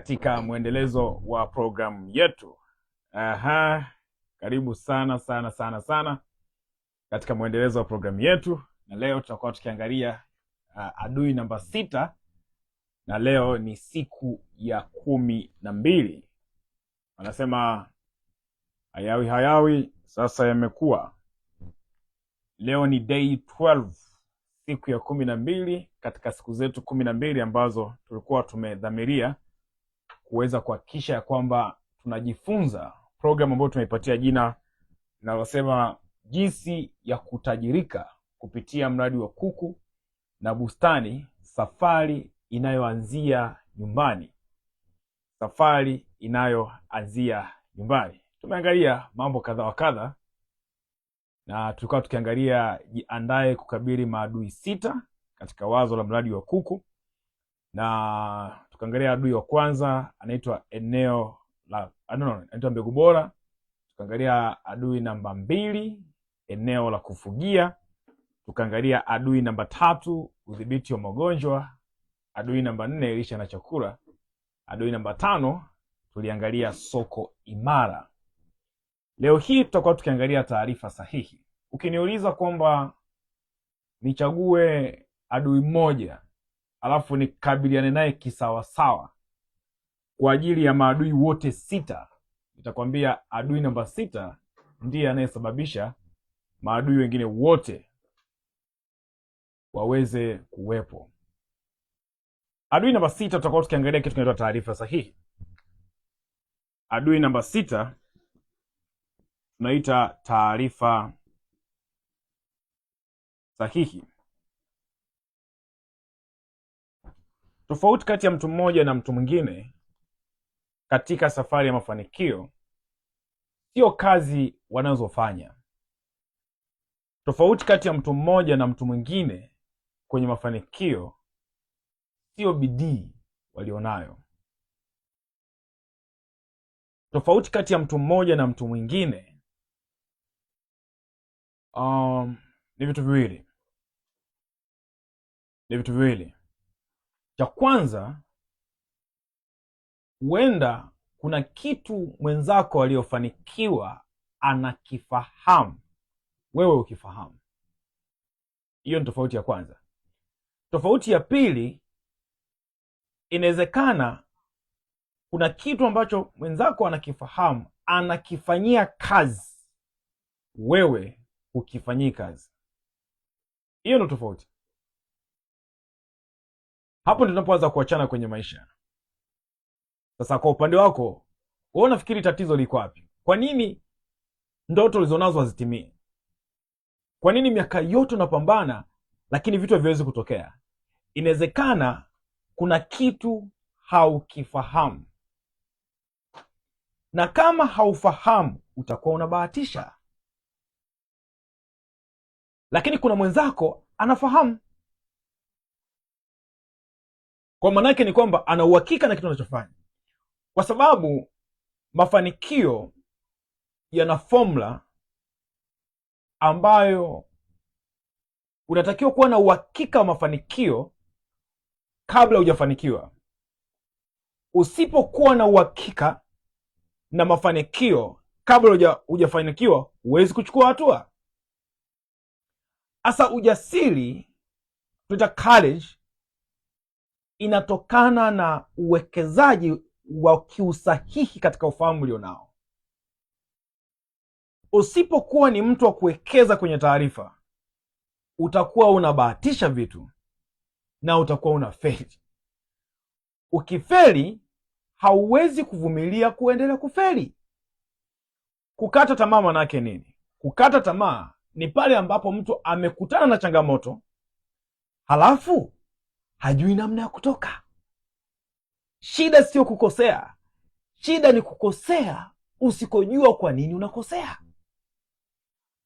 katika mwendelezo wa programu yetu. Karibu sana katika mwendelezo wa programu yetu, na leo tutakuwa tukiangalia adui namba 6, na leo ni siku ya 12. Wanasema hayawi sasa yamekuwa. Leo ni day 12, siku ya 12 katika siku zetu 12 ambazo tulikuwa tumedhamiria kuweza kuhakikisha ya kwamba tunajifunza programu ambayo tumeipatia jina linalosema jinsi ya kutajirika kupitia mradi wa kuku na bustani, safari inayoanzia nyumbani. Safari inayoanzia nyumbani. Tumeangalia mambo kadha wa kadha, na tulikuwa tukiangalia jiandae kukabili maadui 6 katika wazo la mradi wa kuku, na tukaangalia adui wa kwanza anaitwa anaitwa mbegu bora. Tukaangalia adui namba 2, eneo la kufugia. Tukaangalia adui namba 3, udhibiti wa magonjwa. Adui namba 4, lishe na chakula. Adui namba 5, tuliangalia soko imara. Leo hii tutakuwa tukiangalia taarifa sahihi. Ukiniuliza kwamba nichague adui mmoja alafu nikabiliane naye kisawasawa kwa ajili ya maadui wote 6, nitakwambia adui namba 6 ndiye anayesababisha maadui wengine wote waweze kuwepo. Adui namba 6 tutakuwa tukiangalia kitu kinaitwa taarifa sahihi. Adui namba 6 tunaita taarifa sahihi. Tofauti kati ya mtu mmoja na mtu mwingine katika safari ya mafanikio sio kazi wanazofanya. Tofauti kati ya mtu mmoja na mtu mwingine kwenye mafanikio sio bidii walionayo. Tofauti kati ya mtu mmoja na mtu mwingine ni vitu viwili. Cha kwanza, huenda kuna kitu mwenzako aliyofanikiwa anakifahamu, wewe ukifahamu. Hiyo ni tofauti ya kwanza. Tofauti ya pili, inawezekana kuna kitu ambacho mwenzako anakifahamu, anakifanyia kazi, wewe ukifanyia kazi. Hiyo ndio tofauti. Hapo ndio tunapoanza kuachana kwenye maisha. Sasa kwa upande wako, wewe unafikiri tatizo liko wapi? Kwa nini ndoto ulizonazo hazitimii? Kwa nini miaka yote unapambana lakini vitu haviwezi kutokea? Inawezekana kuna kitu haukifahamu. Na kama haufahamu, utakuwa unabahatisha. Lakini kuna mwenzako anafahamu. Kwa maana yake ni kwamba ana uhakika na kitu anachofanya. Kwa sababu mafanikio yana formula ambayo unatakiwa kuwa na uhakika wa mafanikio kabla hujafanikiwa. Usipokuwa na uhakika na mafanikio kabla hujafanikiwa, huwezi kuchukua hatua. Asa ujasiri, tunaita courage, inatokana na uwekezaji wa kiusahihi katika ufahamu ulionao. Usipokuwa ni mtu wa kuwekeza kwenye taarifa, utakuwa unabahatisha vitu na utakuwa unafeli. Ukifeli, hauwezi kuvumilia kuendelea kufeli. Kukata tamaa maana yake nini? Kukata tamaa ni pale ambapo mtu amekutana na changamoto halafu hajui namna ya kutoka. Shida sio kukosea. Shida ni kukosea usikojua kwa nini unakosea.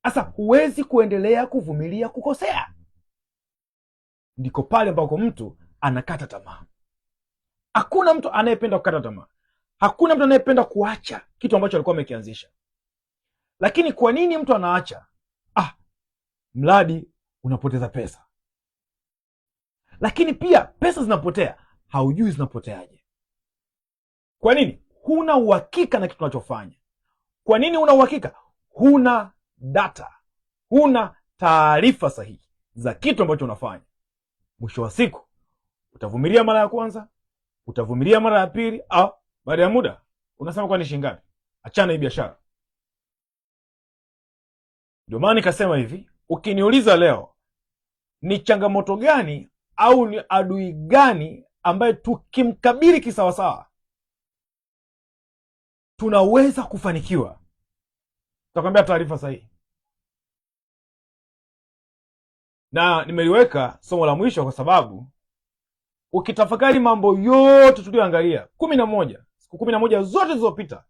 Sasa huwezi kuendelea kuvumilia kukosea. Ndiko pale ambako mtu anakata tamaa. Hakuna mtu anayependa kukata tamaa. Hakuna mtu anayependa kuacha kitu ambacho alikuwa amekianzisha. Lakini kwa nini mtu anaacha? Mradi unapoteza pesa. Lakini pia pesa zinapotea, haujui zinapoteaje. Kwa nini? Huna uhakika na kitu unachofanya. Kwa nini huna uhakika? Huna data, huna taarifa sahihi za kitu ambacho unafanya. Mwisho wa siku utavumilia mara ya kwanza, utavumilia mara ya pili, au baada ya muda unasema kwa ni shilingi ngapi? Achana hii biashara. Ndio maana nikasema hivi, ukiniuliza leo ni changamoto gani au ni adui gani ambaye tukimkabili kisawasawa tunaweza kufanikiwa, tutakwambia taarifa sahihi. Na nimeliweka somo la mwisho kwa sababu ukitafakari mambo yote tuliyoangalia 11 siku 11 zote zilizopita,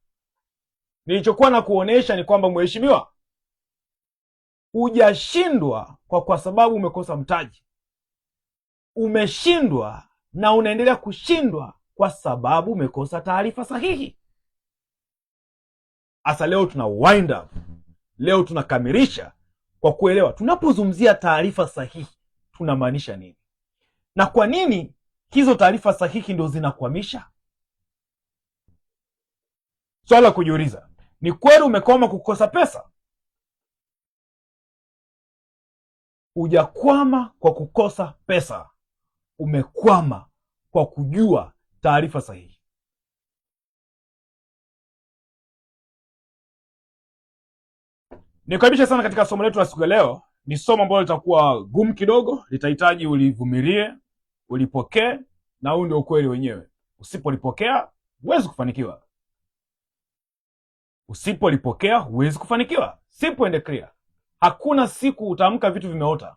nilichokuwa na kuonesha ni kwamba mheshimiwa, hujashindwa kwa sababu umekosa mtaji. Umeshindwa na unaendelea kushindwa kwa sababu umekosa taarifa sahihi. Asa leo tuna wind up, leo tunakamilisha kwa kuelewa tunapozungumzia taarifa sahihi tunamaanisha nini, na kwa nini hizo taarifa sahihi ndio zinakwamisha. Swala la kujiuliza, ni kweli umekoma kukosa pesa? Hujakwama kwa kukosa pesa, umekwama kwa kujua taarifa sahihi. Nikaribisha sana katika somo letu la siku ya leo. Ni somo ambalo litakuwa gumu kidogo, litahitaji ulivumilie, ulipokee, na huu ndio ukweli wenyewe. Usipolipokea huwezi kufanikiwa. Usipolipokea huwezi kufanikiwa. Simple and clear. Hakuna siku utaamka vitu vimeota.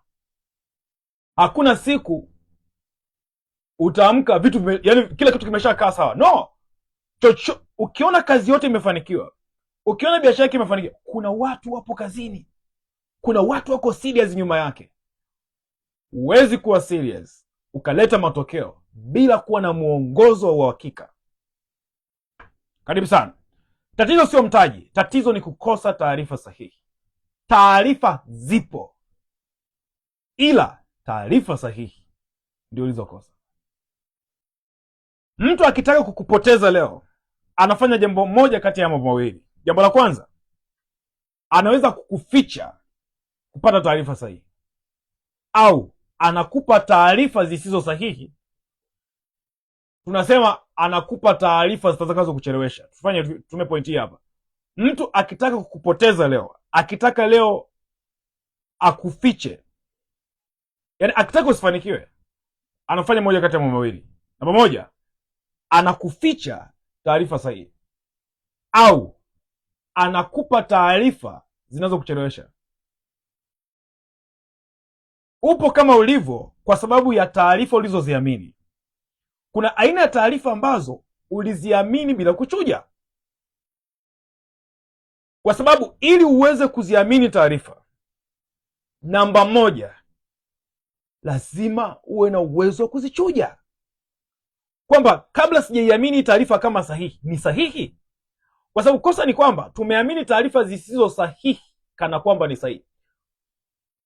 Hakuna siku utaamka vitu yani kila kitu kimeshakaa sawa. No. Ukiona kazi yote imefanikiwa, ukiona biashara yake imefanikiwa, kuna watu wapo kazini, kuna watu wako serious nyuma yake. Huwezi kuwa serious ukaleta matokeo bila kuwa na mwongozo wa uhakika. Karibu sana. Tatizo sio mtaji, tatizo ni kukosa taarifa sahihi. Taarifa zipo, ila taarifa sahihi ndio ulizokosa. Mtu akitaka kukupoteza leo anafanya jambo moja kati ya mambo mawili. Jambo la kwanza, anaweza kukuficha kupata taarifa sahihi, au anakupa taarifa zisizo sahihi. Tunasema anakupa taarifa zitakazo kuchelewesha. Tume point hii hapa. Mtu akitaka kukupoteza leo, akitaka leo akufiche, yani akitaka usifanikiwe, anafanya moja kati ya mambo mawili. Namba moja, anakuficha taarifa sahihi, au anakupa taarifa zinazokuchelewesha. Upo kama ulivyo kwa sababu ya taarifa ulizoziamini. Kuna aina ya taarifa ambazo uliziamini bila kuchuja, kwa sababu ili uweze kuziamini taarifa, namba moja, lazima uwe na uwezo wa kuzichuja, kwamba kabla sijaiamini taarifa kama sahihi, ni sahihi. Kwa sababu kosa ni kwamba tumeamini taarifa zisizo sahihi kana kwamba ni sahihi.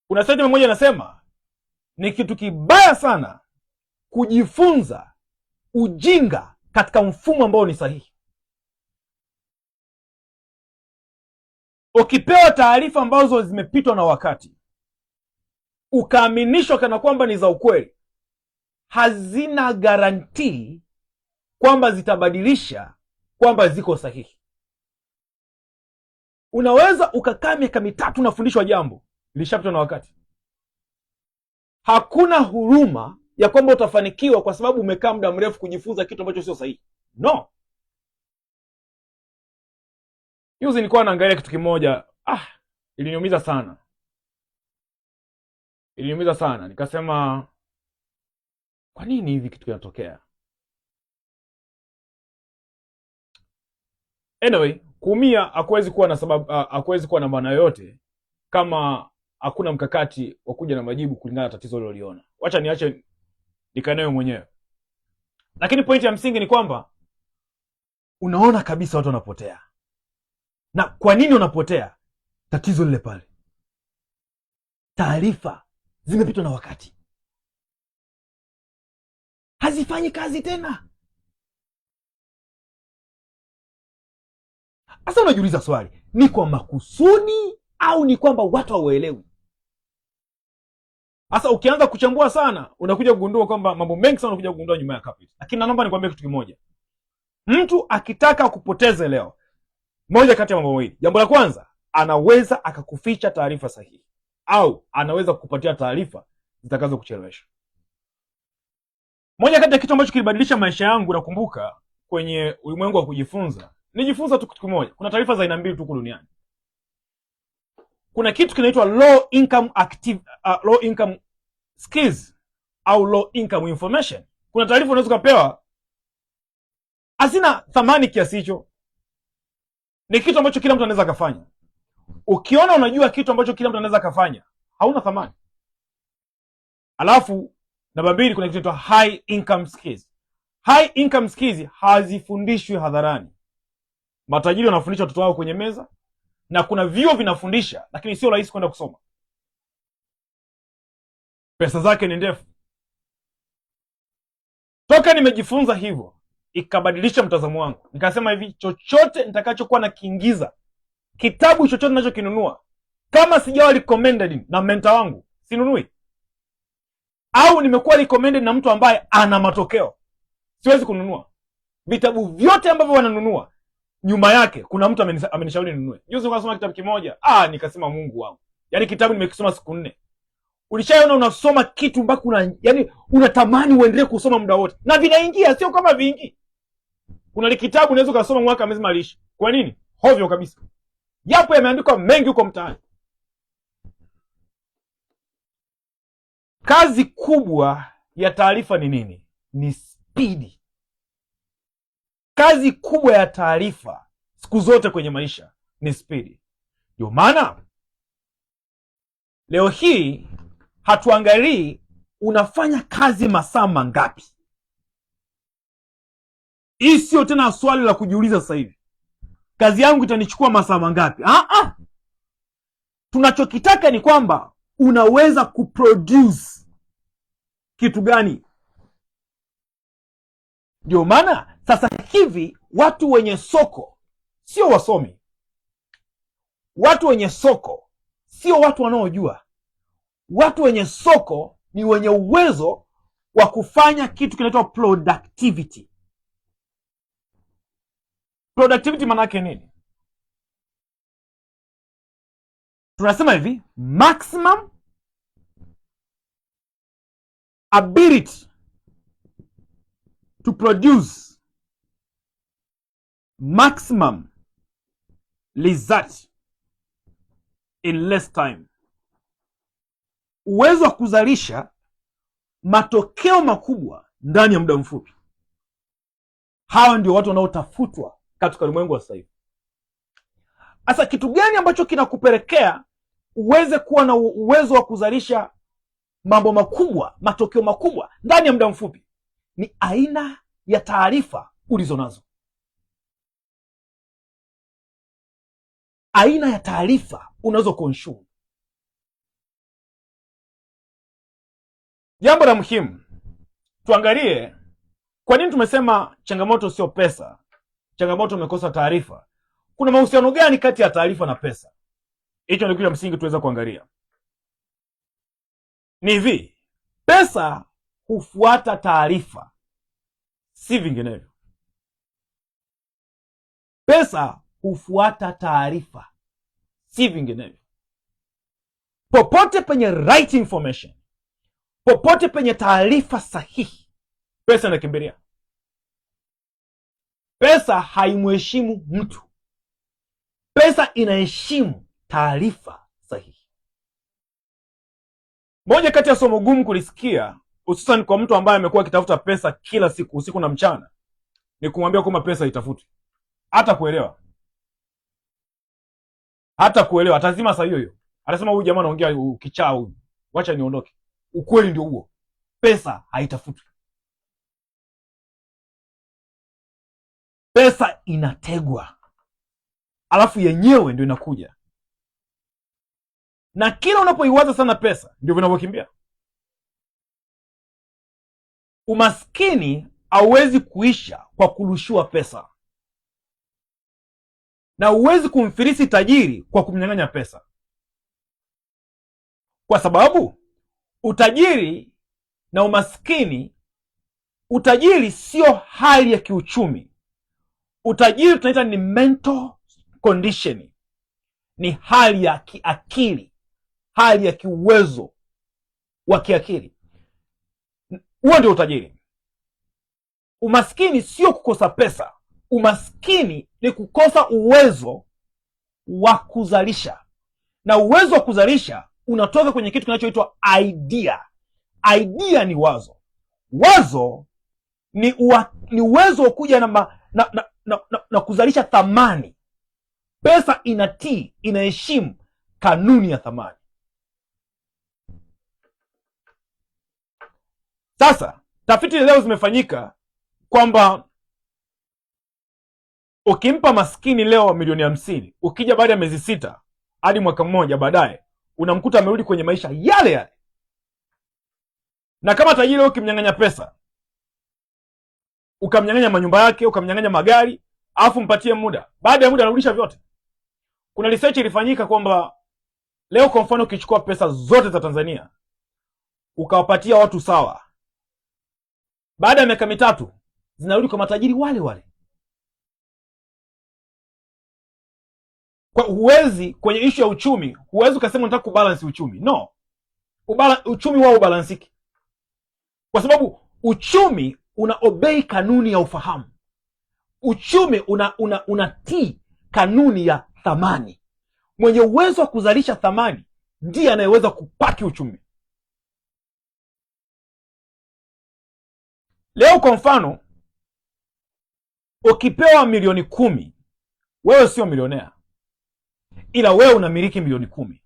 Kuna statement moja inasema ni kitu kibaya sana kujifunza ujinga katika mfumo ambao ni sahihi. Ukipewa taarifa ambazo zimepitwa na wakati, ukaaminishwa kana kwamba ni za ukweli, hazina garantii kwamba zitabadilisha kwamba ziko sahihi. Unaweza ukakaa miaka mitatu unafundishwa jambo lilishapitwa na wakati. Hakuna huruma ya kwamba utafanikiwa kwa sababu umekaa muda mrefu kujifunza kitu ambacho sio sahihi. No. Juzi nilikuwa naangalia kitu kimoja, iliniumiza sana. Nikasema, kwa nini hivi kitu kinatokea? Anyway, kuumia hakuwezi kuwa na sababu, hakuwezi kuwa na maana yoyote kama hakuna mkakati wa kuja na majibu kulingana na tatizo uliloliona. Wacha niache nikanayo mwenyewe. Lakini pointi ya msingi ni kwamba unaona kabisa watu wanapotea. Na kwa nini wanapotea? Tatizo lile pale. Taarifa zimepitwa na wakati, hazifanyi kazi tena. Sasa unajiuliza swali, ni kwa makusudi au ni kwamba watu hawaelewi? Sasa ukianza kuchambua sana, unakuja kugundua kwamba mambo mengi sana unakuja kugundua nyuma ya carpet. Lakini naomba nikwambie kitu kimoja. Mtu akitaka kupoteze leo, moja kati ya mambo mawili. Jambo la kwanza, anaweza akakuficha taarifa sahihi, au anaweza kukupatia taarifa zitakazo kuchelewesha. Moja kati ya kitu ambacho kilibadilisha maisha yangu, nakumbuka kwenye ulimwengu wa kujifunza, nijifunza tu kitu kimoja. Kuna taarifa za aina mbili tu duniani. Kuna kitu kinaitwa low income skills au low income information. Kuna taarifa unaweza kupewa hazina thamani kiasi hicho, ni kitu ambacho kila mtu anaweza kufanya. Ukiona unajua kitu ambacho kila mtu anaweza kufanya, hauna thamani. Alafu namba mbili, kuna kitu kinaitwa high income skills. High income skills hazifundishwi hadharani. Matajiri wanafundisha watoto wao kwenye meza, na kuna vyuo vinafundisha, lakini sio rahisi kwenda kusoma. Pesa zake ni ndefu. Toka nimejifunza hivyo, ikabadilisha mtazamo wangu. Nikasema hivi, chochote nitakachokuwa nakiingiza, kitabu chochote ninachokinunua, kama sijawa recommended na mentor wangu, sinunui. Au nimekuwa recommended na mtu ambaye ana matokeo, siwezi kununua. Vitabu vyote ambavyo wananunua, nyuma yake kuna mtu amenishauri ninunue. Juzi nikasoma kitabu kimoja, nikasema Mungu wangu. Yaani kitabu nimekisoma siku 4. Ulishaona unasoma kitu mpaka unatamani uendelee kusoma muda wote. Na vinaingia, sio kama vingi. Kuna kitabu unaweza kusoma mwaka mzima aliishi. Kwa nini? Hovyo kabisa. Yapo yameandikwa mengi huko mtaani. Kazi kubwa ya taarifa ni nini? Ni spidi. Kazi kubwa ya taarifa siku zote kwenye maisha ni spidi. Ndio maana leo hii hatuangalii unafanya kazi masaa mangapi. Hii sio tena swali la kujiuliza sasa hivi, kazi yangu itanichukua masaa mangapi. Tunachokitaka ni kwamba unaweza kuproduce kitu gani. Ndio maana sasa hivi watu wenye soko sio wasomi. Watu wenye soko sio watu wanaojua. Watu wenye soko ni wenye uwezo wa kufanya kitu kinaitwa productivity. Productivity maana yake nini? Tunasema hivi, maximum ability to produce maximum result in less time. Uwezo wa kuzalisha matokeo makubwa ndani ya muda mfupi. Hawa ndio watu wanaotafutwa katika ulimwengu wa sasa hivi. Sasa kitu gani ambacho kinakupelekea uweze kuwa na uwezo wa kuzalisha mambo makubwa, matokeo makubwa ndani ya muda mfupi? Ni aina ya taarifa ulizonazo. Aina ya taarifa unazo consume. Jambo la muhimu, tuangalie kwa nini tumesema changamoto sio pesa, changamoto umekosa taarifa. Kuna mahusiano gani kati ya taarifa na pesa? Hicho ndio kitu cha msingi tuweza kuangalia. Ni hivi, pesa hufuata taarifa, si vinginevyo. Pesa hufuata taarifa, si vinginevyo. Popote penye right information, popote penye taarifa sahihi, pesa inakimbilia. Pesa haimheshimu mtu. Pesa inaheshimu taarifa sahihi. Moja kati ya somo gumu kulisikia, hususan kwa mtu ambaye amekuwa akitafuta pesa kila siku, usiku na mchana, ni kumwambia kwamba pesa itafutwe. Hata kuelewa. Atazima saa hiyo. Anasema huyu jamaa anaongea ukichaa huyu. Wacha niondoke. Ukweli ndio huo. Pesa haitafutwi. Pesa inategwa. Alafu yenyewe ndio inakuja. Na kila unapoiwaza sana pesa, ndio vinavyokimbia. Umaskini hauwezi kuisha kwa kurushiwa pesa. na huwezi kumfilisi tajiri kwa kumnyang'anya pesa, kwa sababu utajiri na umaskini, utajiri sio hali ya kiuchumi. Utajiri tunaita ni mental condition, ni hali ya kiakili, hali ya kiuwezo wa kiakili. Huo ndio utajiri. Umaskini sio kukosa pesa. Umaskini ni kukosa uwezo wa kuzalisha, na uwezo wa kuzalisha unatoka kwenye kitu kinachoitwa idea. Idea ni wazo. Wazo ni uwezo wa kuja na kuzalisha thamani. Pesa inatii, inaheshimu kanuni ya thamani. Sasa tafiti leo zimefanyika kwamba ukimpa maskini leo milioni 50, ukija baada ya miezi 6 hadi mwaka mmoja baadaye unamkuta amerudi kwenye maisha yale yale. Na kama tajiri leo ukimnyang'anya pesa, ukamnyang'anya manyumba yake, ukamnyang'anya magari, alafu mpatie muda, baada ya muda anarudisha vyote. Kuna research ilifanyika kwamba leo kwa mfano ukichukua pesa zote za Tanzania ukawapatia watu sawa, baada ya miaka 3 zinarudi kwa matajiri wale wale. Kwa huwezi, kwenye issue ya uchumi, huwezi ukasema unataka kubalance uchumi. No. Uchumi wao ubalansiki. Kwa sababu uchumi una obey kanuni ya ufahamu. Uchumi unatii kanuni ya thamani. Mwenye uwezo wa kuzalisha thamani ndiye anayeweza kupaki uchumi. Leo kwa mfano ukipewa milioni 10, wewe sio milionea, ila wewe unamiliki milioni 10.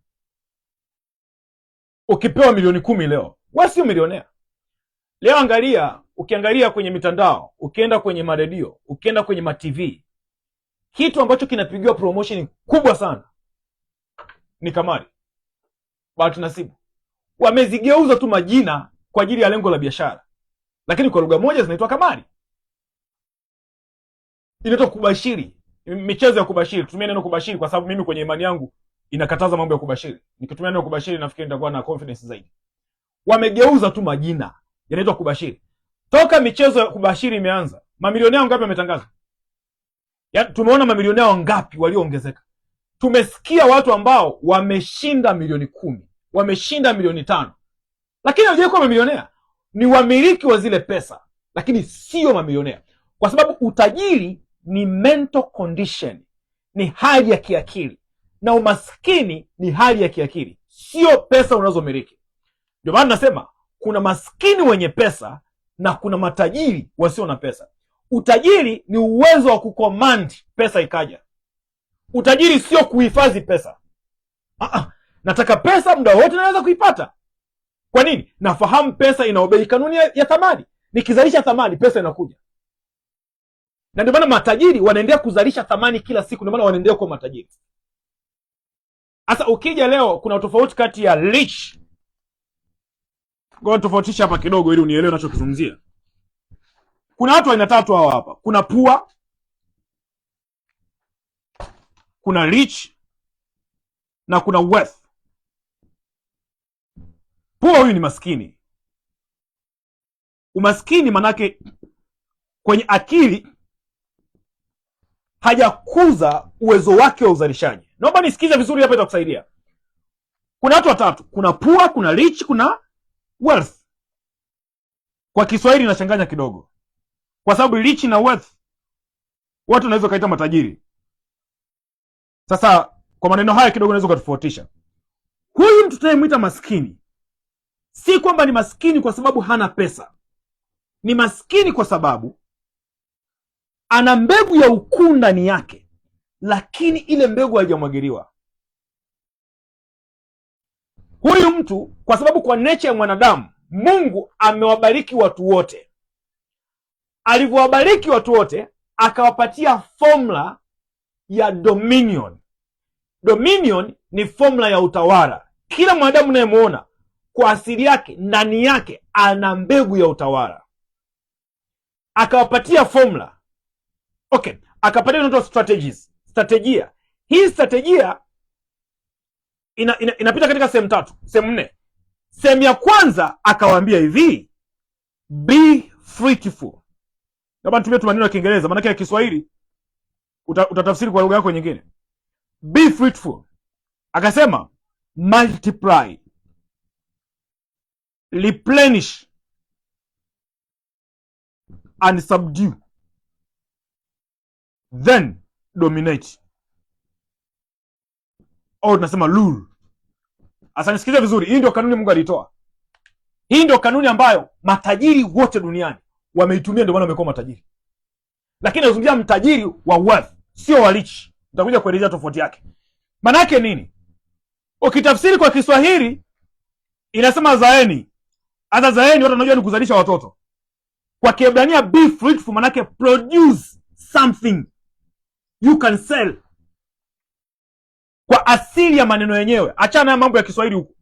Ukipewa milioni 10 leo, wewe sio milionea. Leo angalia, ukiangalia kwenye mitandao, ukienda kwenye maredio, ukienda kwenye ma-TV, kitu ambacho kinapigiwa promotion kubwa sana ni kamari, bahati nasibu. Wamezigeuza tu majina kwa ajili ya lengo la biashara, lakini kwa lugha moja zinaitwa kamari. Inaitwa kubashiri, michezo ya kubashiri. Tumia neno kubashiri kwa sababu mimi kwenye imani yangu inakataza mambo ya kubashiri. Nikitumia neno kubashiri nafikiri nitakuwa na confidence zaidi. Wamegeuza tu majina, yanaitwa kubashiri. Toka michezo ya kubashiri imeanza, mamilionea wangapi wametangazwa? Yaani tumeona mamilionea wangapi walioongezeka? Tumesikia watu ambao wameshinda milioni 10, wameshinda milioni 5. Lakini hawajakuwa mamilionea. Ni wamiliki wa zile pesa, lakini sio mamilionea. Kwa sababu utajiri ni mental condition, ni hali ya kiakili, na umaskini ni hali ya kiakili, sio pesa unazomiliki. Ndio maana nasema kuna maskini wenye pesa na kuna matajiri wasio na pesa. Utajiri ni uwezo wa kucommand pesa ikaja. Utajiri sio kuhifadhi pesa. Nataka pesa muda wote naweza kuipata. Kwa nini? Nafahamu pesa inaobei kanuni ya thamani. Nikizalisha thamani, pesa inakuja. Na ndio maana matajiri wanaendelea kuzalisha thamani kila siku, ndio maana wanaendelea kuwa matajiri. Sasa ukija leo, kuna tofauti kati ya rich. Ngoja tofautisha hapa kidogo ili unielewe ninachokizungumzia. Kuna watu aina 3 hawa hapa. Kuna poor, kuna rich, na kuna wealth. Poor huyu ni maskini. Umaskini manake kwenye akili hajakuza uwezo wake wa uzalishaji. Naomba nisikize vizuri hapa, itakusaidia. Kuna watu 3, kuna poor, kuna rich, kuna wealth. Kwa Kiswahili inachanganya kidogo, kwa sababu rich na wealth watu wanaweza kaita matajiri. Sasa kwa maneno haya kidogo naweza kutofautisha. Huyu mtu tunayemwita maskini, si kwamba ni maskini kwa sababu hana pesa. Ni maskini kwa sababu ana mbegu ya ukuu ndani yake, lakini ile mbegu haijamwagiliwa. Huyu mtu, kwa sababu kwa nature ya mwanadamu, Mungu amewabariki watu wote. Alivyowabariki watu wote, akawapatia formula ya dominion. Dominion ni formula ya utawala. Kila mwanadamu unayemuona kwa asili yake, ndani yake ana mbegu ya utawala. Akawapatia formula. Okay, akapatia strategies. strategia. Hii strategia inapita katika sehemu 3, sehemu 4. Sehemu ya kwanza akawaambia hivi, be fruitful. Labda nitumie tu maneno ya Kiingereza, maana ya Kiswahili utatafsiri kwa lugha yako nyingine. Be fruitful. Akasema multiply, replenish and subdue, then dominate. Au tunasema rule. Asa nisikize vizuri, hii ndio kanuni Mungu alitoa. Hii ndio kanuni ambayo matajiri wote duniani wameitumia, ndio maana wamekuwa matajiri. Lakini nazungumzia mtajiri wa wealth, sio wa rich. Nitakuja kuelezea tofauti yake. Maana yake nini? Ukitafsiri kwa Kiswahili inasema zaeni. Hata zaeni watu wanajua ni kuzalisha watoto. Kwa Kiebrania be fruitful maana yake produce something you can sell. Kwa asili ya maneno yenyewe, achana na mambo ya Kiswahili huko.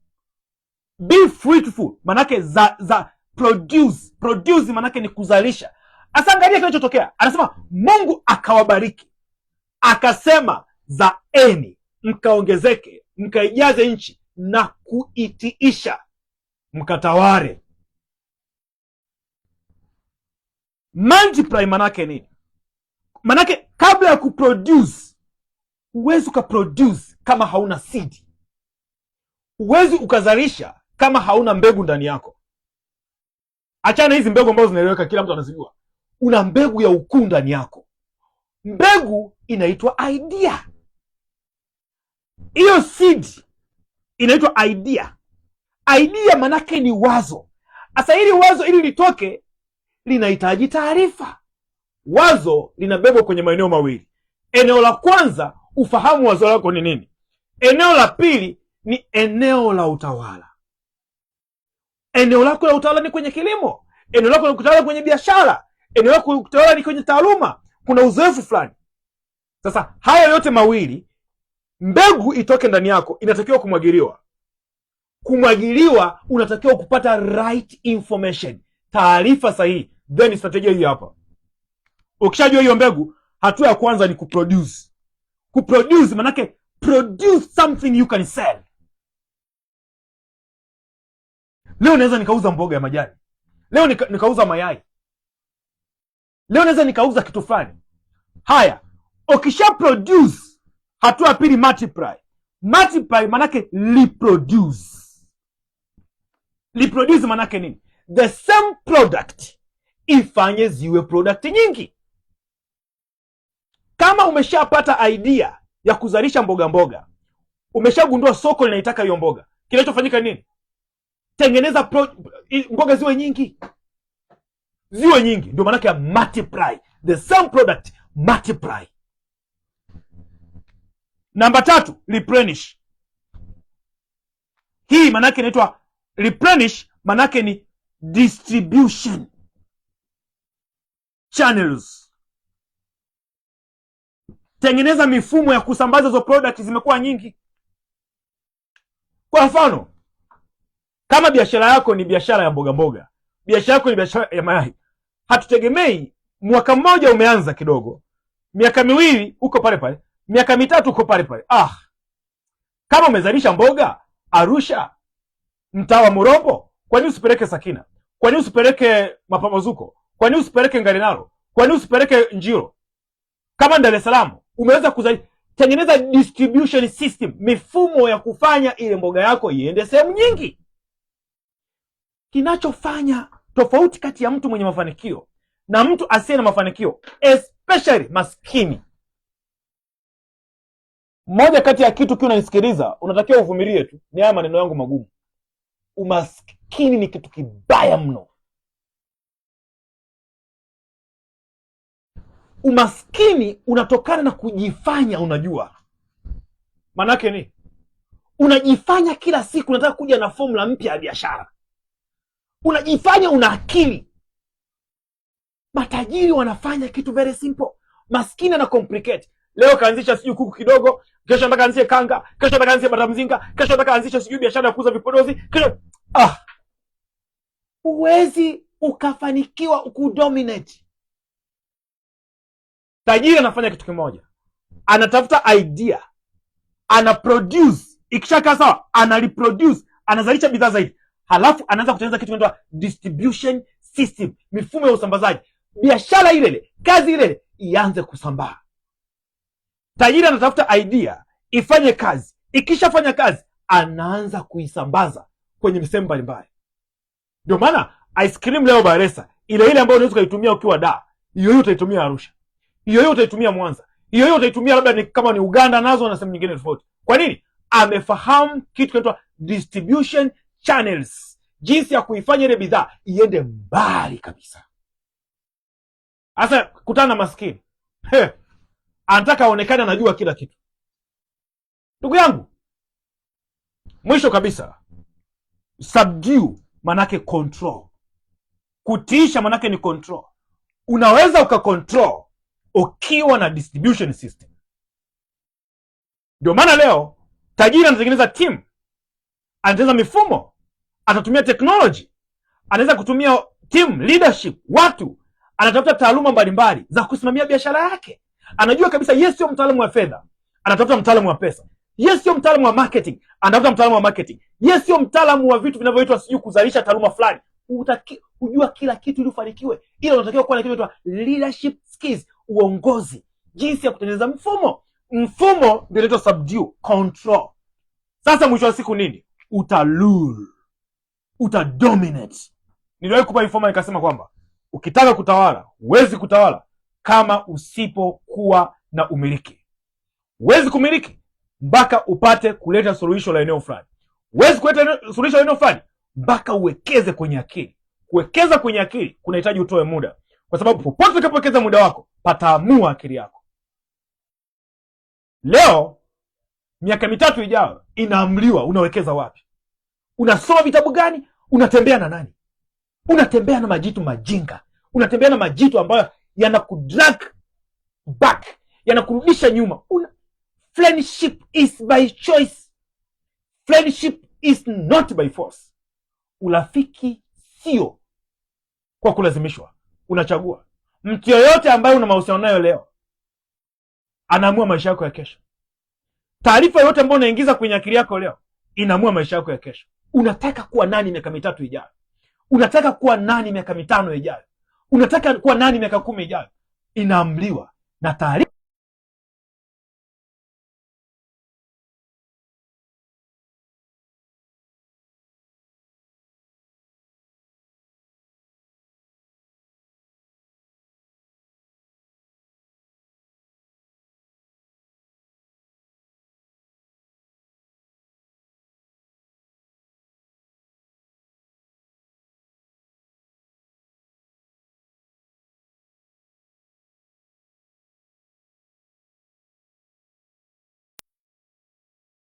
Be fruitful maana yake za produce. Produce maana yake ni kuzalisha. Asa angalia kinachotokea. Anasema Mungu akawabariki. Akasema zaeni, mkaongezeke, mkaijaze nchi na kuitiisha, mkataware. Multiply manake nini? Manake kabla ya kuproduce, huwezi ukaproduce kama hauna seed. Huwezi ukazalisha kama hauna mbegu ndani yako. Achana hizi mbegu ambazo zinaeleweka, kila mtu anazijua. Una mbegu ya ukuu ndani yako. Mbegu inaitwa idea. Hiyo seed inaitwa idea. Idea manake ni wazo. Asa hili wazo ili litoke linahitaji taarifa. Wazo linabebwa kwenye maeneo mawili. Eneo la kwanza, ufahamu wazo lako ni nini. Eneo la pili ni eneo la utawala. Eneo lako la utawala ni kwenye kilimo. Eneo lako la utawala kwenye biashara. Eneo lako la utawala ni kwenye taaluma. Kuna uzoefu fulani. Sasa haya yote mawili, mbegu itoke ndani yako inatakiwa kumwagiliwa. Kumwagiliwa unatakiwa kupata right information, taarifa sahihi. Then strategy hii hapa. Ukishajua hiyo mbegu, hatua ya kwanza ni kuproduce. Kuproduce manake produce something you can sell. Leo naweza nikauza mboga ya majani. Leo nikauza mayai. Leo naweza nikauza kitu fulani. Haya, ukisha produce, hatua ya pili multiply. Multiply manake reproduce. Reproduce manake nini? The same product ifanye ziwe product nyingi. Kama umeshapata idea ya kuzalisha mboga, umeshagundua soko linaitaka hiyo mboga, kinachofanyika nini? Tengeneza mboga ziwe nyingi. Ziwe nyingi, ndio manake ya multiply. The same product multiply. Namba 3, replenish. Hii manake inaitwa replenish, manake ni distribution channels. Tengeneza mifumo ya kusambaza hizo product zimekuwa nyingi. Kwa mfano, kama biashara yako ni biashara ya mboga, biashara yako ni biashara ya mayai, hatutegemei mwaka mmoja umeanza kidogo, miaka miwili uko pale pale, miaka mitatu uko pale pale. Kama umezalisha mboga Arusha, mtaa wa Murombo, kwa nini usipeleke Sakina? Kwa nini usipeleke Mapambazuko? Kwa nini usipeleke Ngarenaro? Kwa nini usipeleke Njiro? Kama Dar es Salaam umeweza kuzalisha, tengeneza distribution system, mifumo ya kufanya ile mboga yako iende sehemu nyingi. Kinachofanya tofauti kati ya mtu mwenye mafanikio na mtu asiye na mafanikio, especially maskini. Moja kati ya kitu unanisikiliza, unatakiwa uvumilie tu, ni haya maneno yangu magumu. Umaskini ni kitu kibaya mno. Umaskini unatokana na kujifanya unajua. Manake ni unajifanya kila siku unataka kuja na formula mpya ya biashara. Unajifanya una akili. Matajiri wanafanya kitu very simple. Maskini ana complicate. Leo kaanzisha sijui kuku kidogo, kesho anataka aanzie kanga, kesho anataka aanzie bata mzinga, kesho anataka aanzisha sijui biashara ya kuuza vipodozi, kesho huwezi ukafanikiwa ukudominate. Tajiri anafanya kitu kimoja. anatafuta idea, ana produce, ikishakaa sawa, ana reproduce, anazalisha bidhaa zaidi, halafu anaanza kutengeneza kitu kinaitwa distribution system, mifumo ya usambazaji. Biashara ile, kazi ile ianze kusambaa. Tajiri anatafuta idea, ifanye kazi, ikishafanya kazi anaanza kuisambaza kwenye sehemu mbalimbali. Ndio maana ice cream leo Baresa, ile ambayo unaweza kuitumia ukiwa Dar, hiyo utaitumia Arusha, hiyo utaitumia Mwanza, hiyo utaitumia labda kama ni Uganda nazo na sehemu nyingine tofauti. Kwa nini? Amefahamu kitu kinaitwa distribution channels, jinsi ya kuifanya ile bidhaa iende mbali kabisa. Sasa kutana na maskini, anataka aonekane anajua kila kitu. Ndugu yangu, mwisho kabisa, subdue manake control. Kutiisha manake ni control. Unaweza ukacontrol ukiwa na distribution system. Ndio maana leo tajiri anatengeneza team, anatengeneza mifumo, atatumia technology, anaweza kutumia team leadership, watu, anatafuta taaluma mbalimbali za kusimamia biashara yake. Anajua kabisa yeye sio mtaalamu wa fedha, anatafuta mtaalamu wa pesa. Yeye sio mtaalamu wa marketing, anatafuta mtaalamu wa marketing. Yeye sio mtaalamu wa vitu vinavyoitwa sijui kuzalisha taaluma fulani. Hujua kila kitu ili ufanikiwe, ila unatakiwa kuwa na kitu kinaitwa leadership skills, uongozi, jinsi ya kutengeneza mfumo. Mfumo ndio inaitwa subdue, control. Sasa mwisho wa siku nini? Utalul, utadominate. Niliwahi kupa informa nikasema kwamba ukitaka kutawala, huwezi kutawala kama usipokuwa na umiliki. Huwezi kumiliki mpaka upate kuleta suluhisho la eneo fulani. Huwezi kuleta suluhisho la eneo fulani mpaka uwekeze kwenye akili. Kuwekeza kwenye akili kunahitaji utoe muda, kwa sababu popote utakapowekeza muda wako pataamua akili yako. Leo miaka 3 ijayo inaamliwa unawekeza wapi. Unasoma vitabu gani? Unatembea na nani? Unatembea na majitu majinga, unatembea na majitu ambayo yanakudrag back, yanakurudisha nyuma. Friendship is by choice, friendship is not by force. Urafiki sio kwa kulazimishwa, unachagua. Mtu yoyote ambaye una mahusiano nayo leo anaamua maisha yako ya kesho. Taarifa yote ambayo unaingiza kwenye akili yako leo inaamua maisha yako ya kesho. Unataka kuwa nani miaka 3 ijayo? Unataka kuwa nani miaka 5 ijayo? Unataka kuwa nani miaka 10 ijayo? Inaamliwa na taarifa.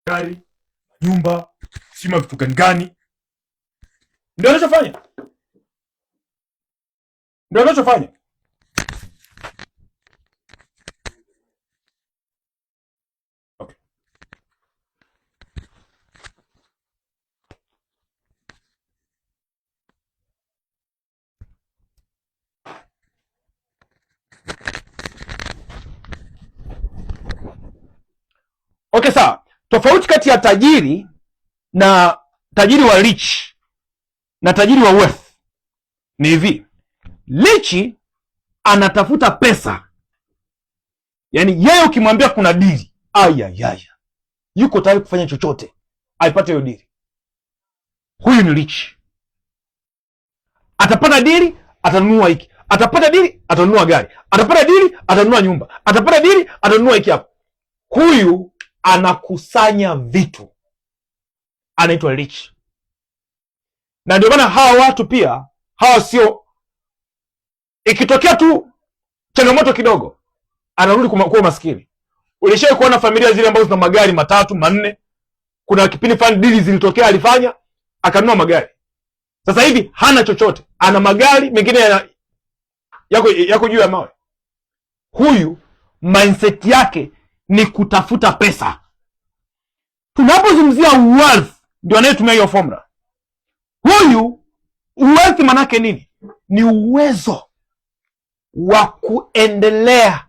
Gari, nyumba, sima vitu gani? Ndio anachofanya. Okay. Okay, sawa. Tofauti kati ya tajiri na tajiri wa rich na tajiri wa wealth ni hivi. Rich anatafuta pesa, yaani yeye ukimwambia kuna dili, yuko tayari kufanya chochote aipate hiyo dili. Huyu ni rich. Atapata dili, atanunua hiki. Atapata dili, atanunua gari. Atapata dili, atanunua nyumba. Atapata dili, atanunua hiki hapo. Huyu anakusanya vitu, anaitwa rich. Na ndio maana hawa watu pia, hawa sio, ikitokea tu changamoto kidogo anarudi kuwa maskini. Ulishawahi kuona familia zile ambazo zina magari 3, 4? Kuna kipindi fulani dili zilitokea, alifanya akanunua magari. Sasa hivi hana chochote, ana magari mengine yako juu ya mawe. Huyu mindset yake ni kutafuta pesa. Tunapozungumzia wealth, ndio anayetumia hiyo formula. Huyu wealth manake nini? Ni uwezo wa kuendelea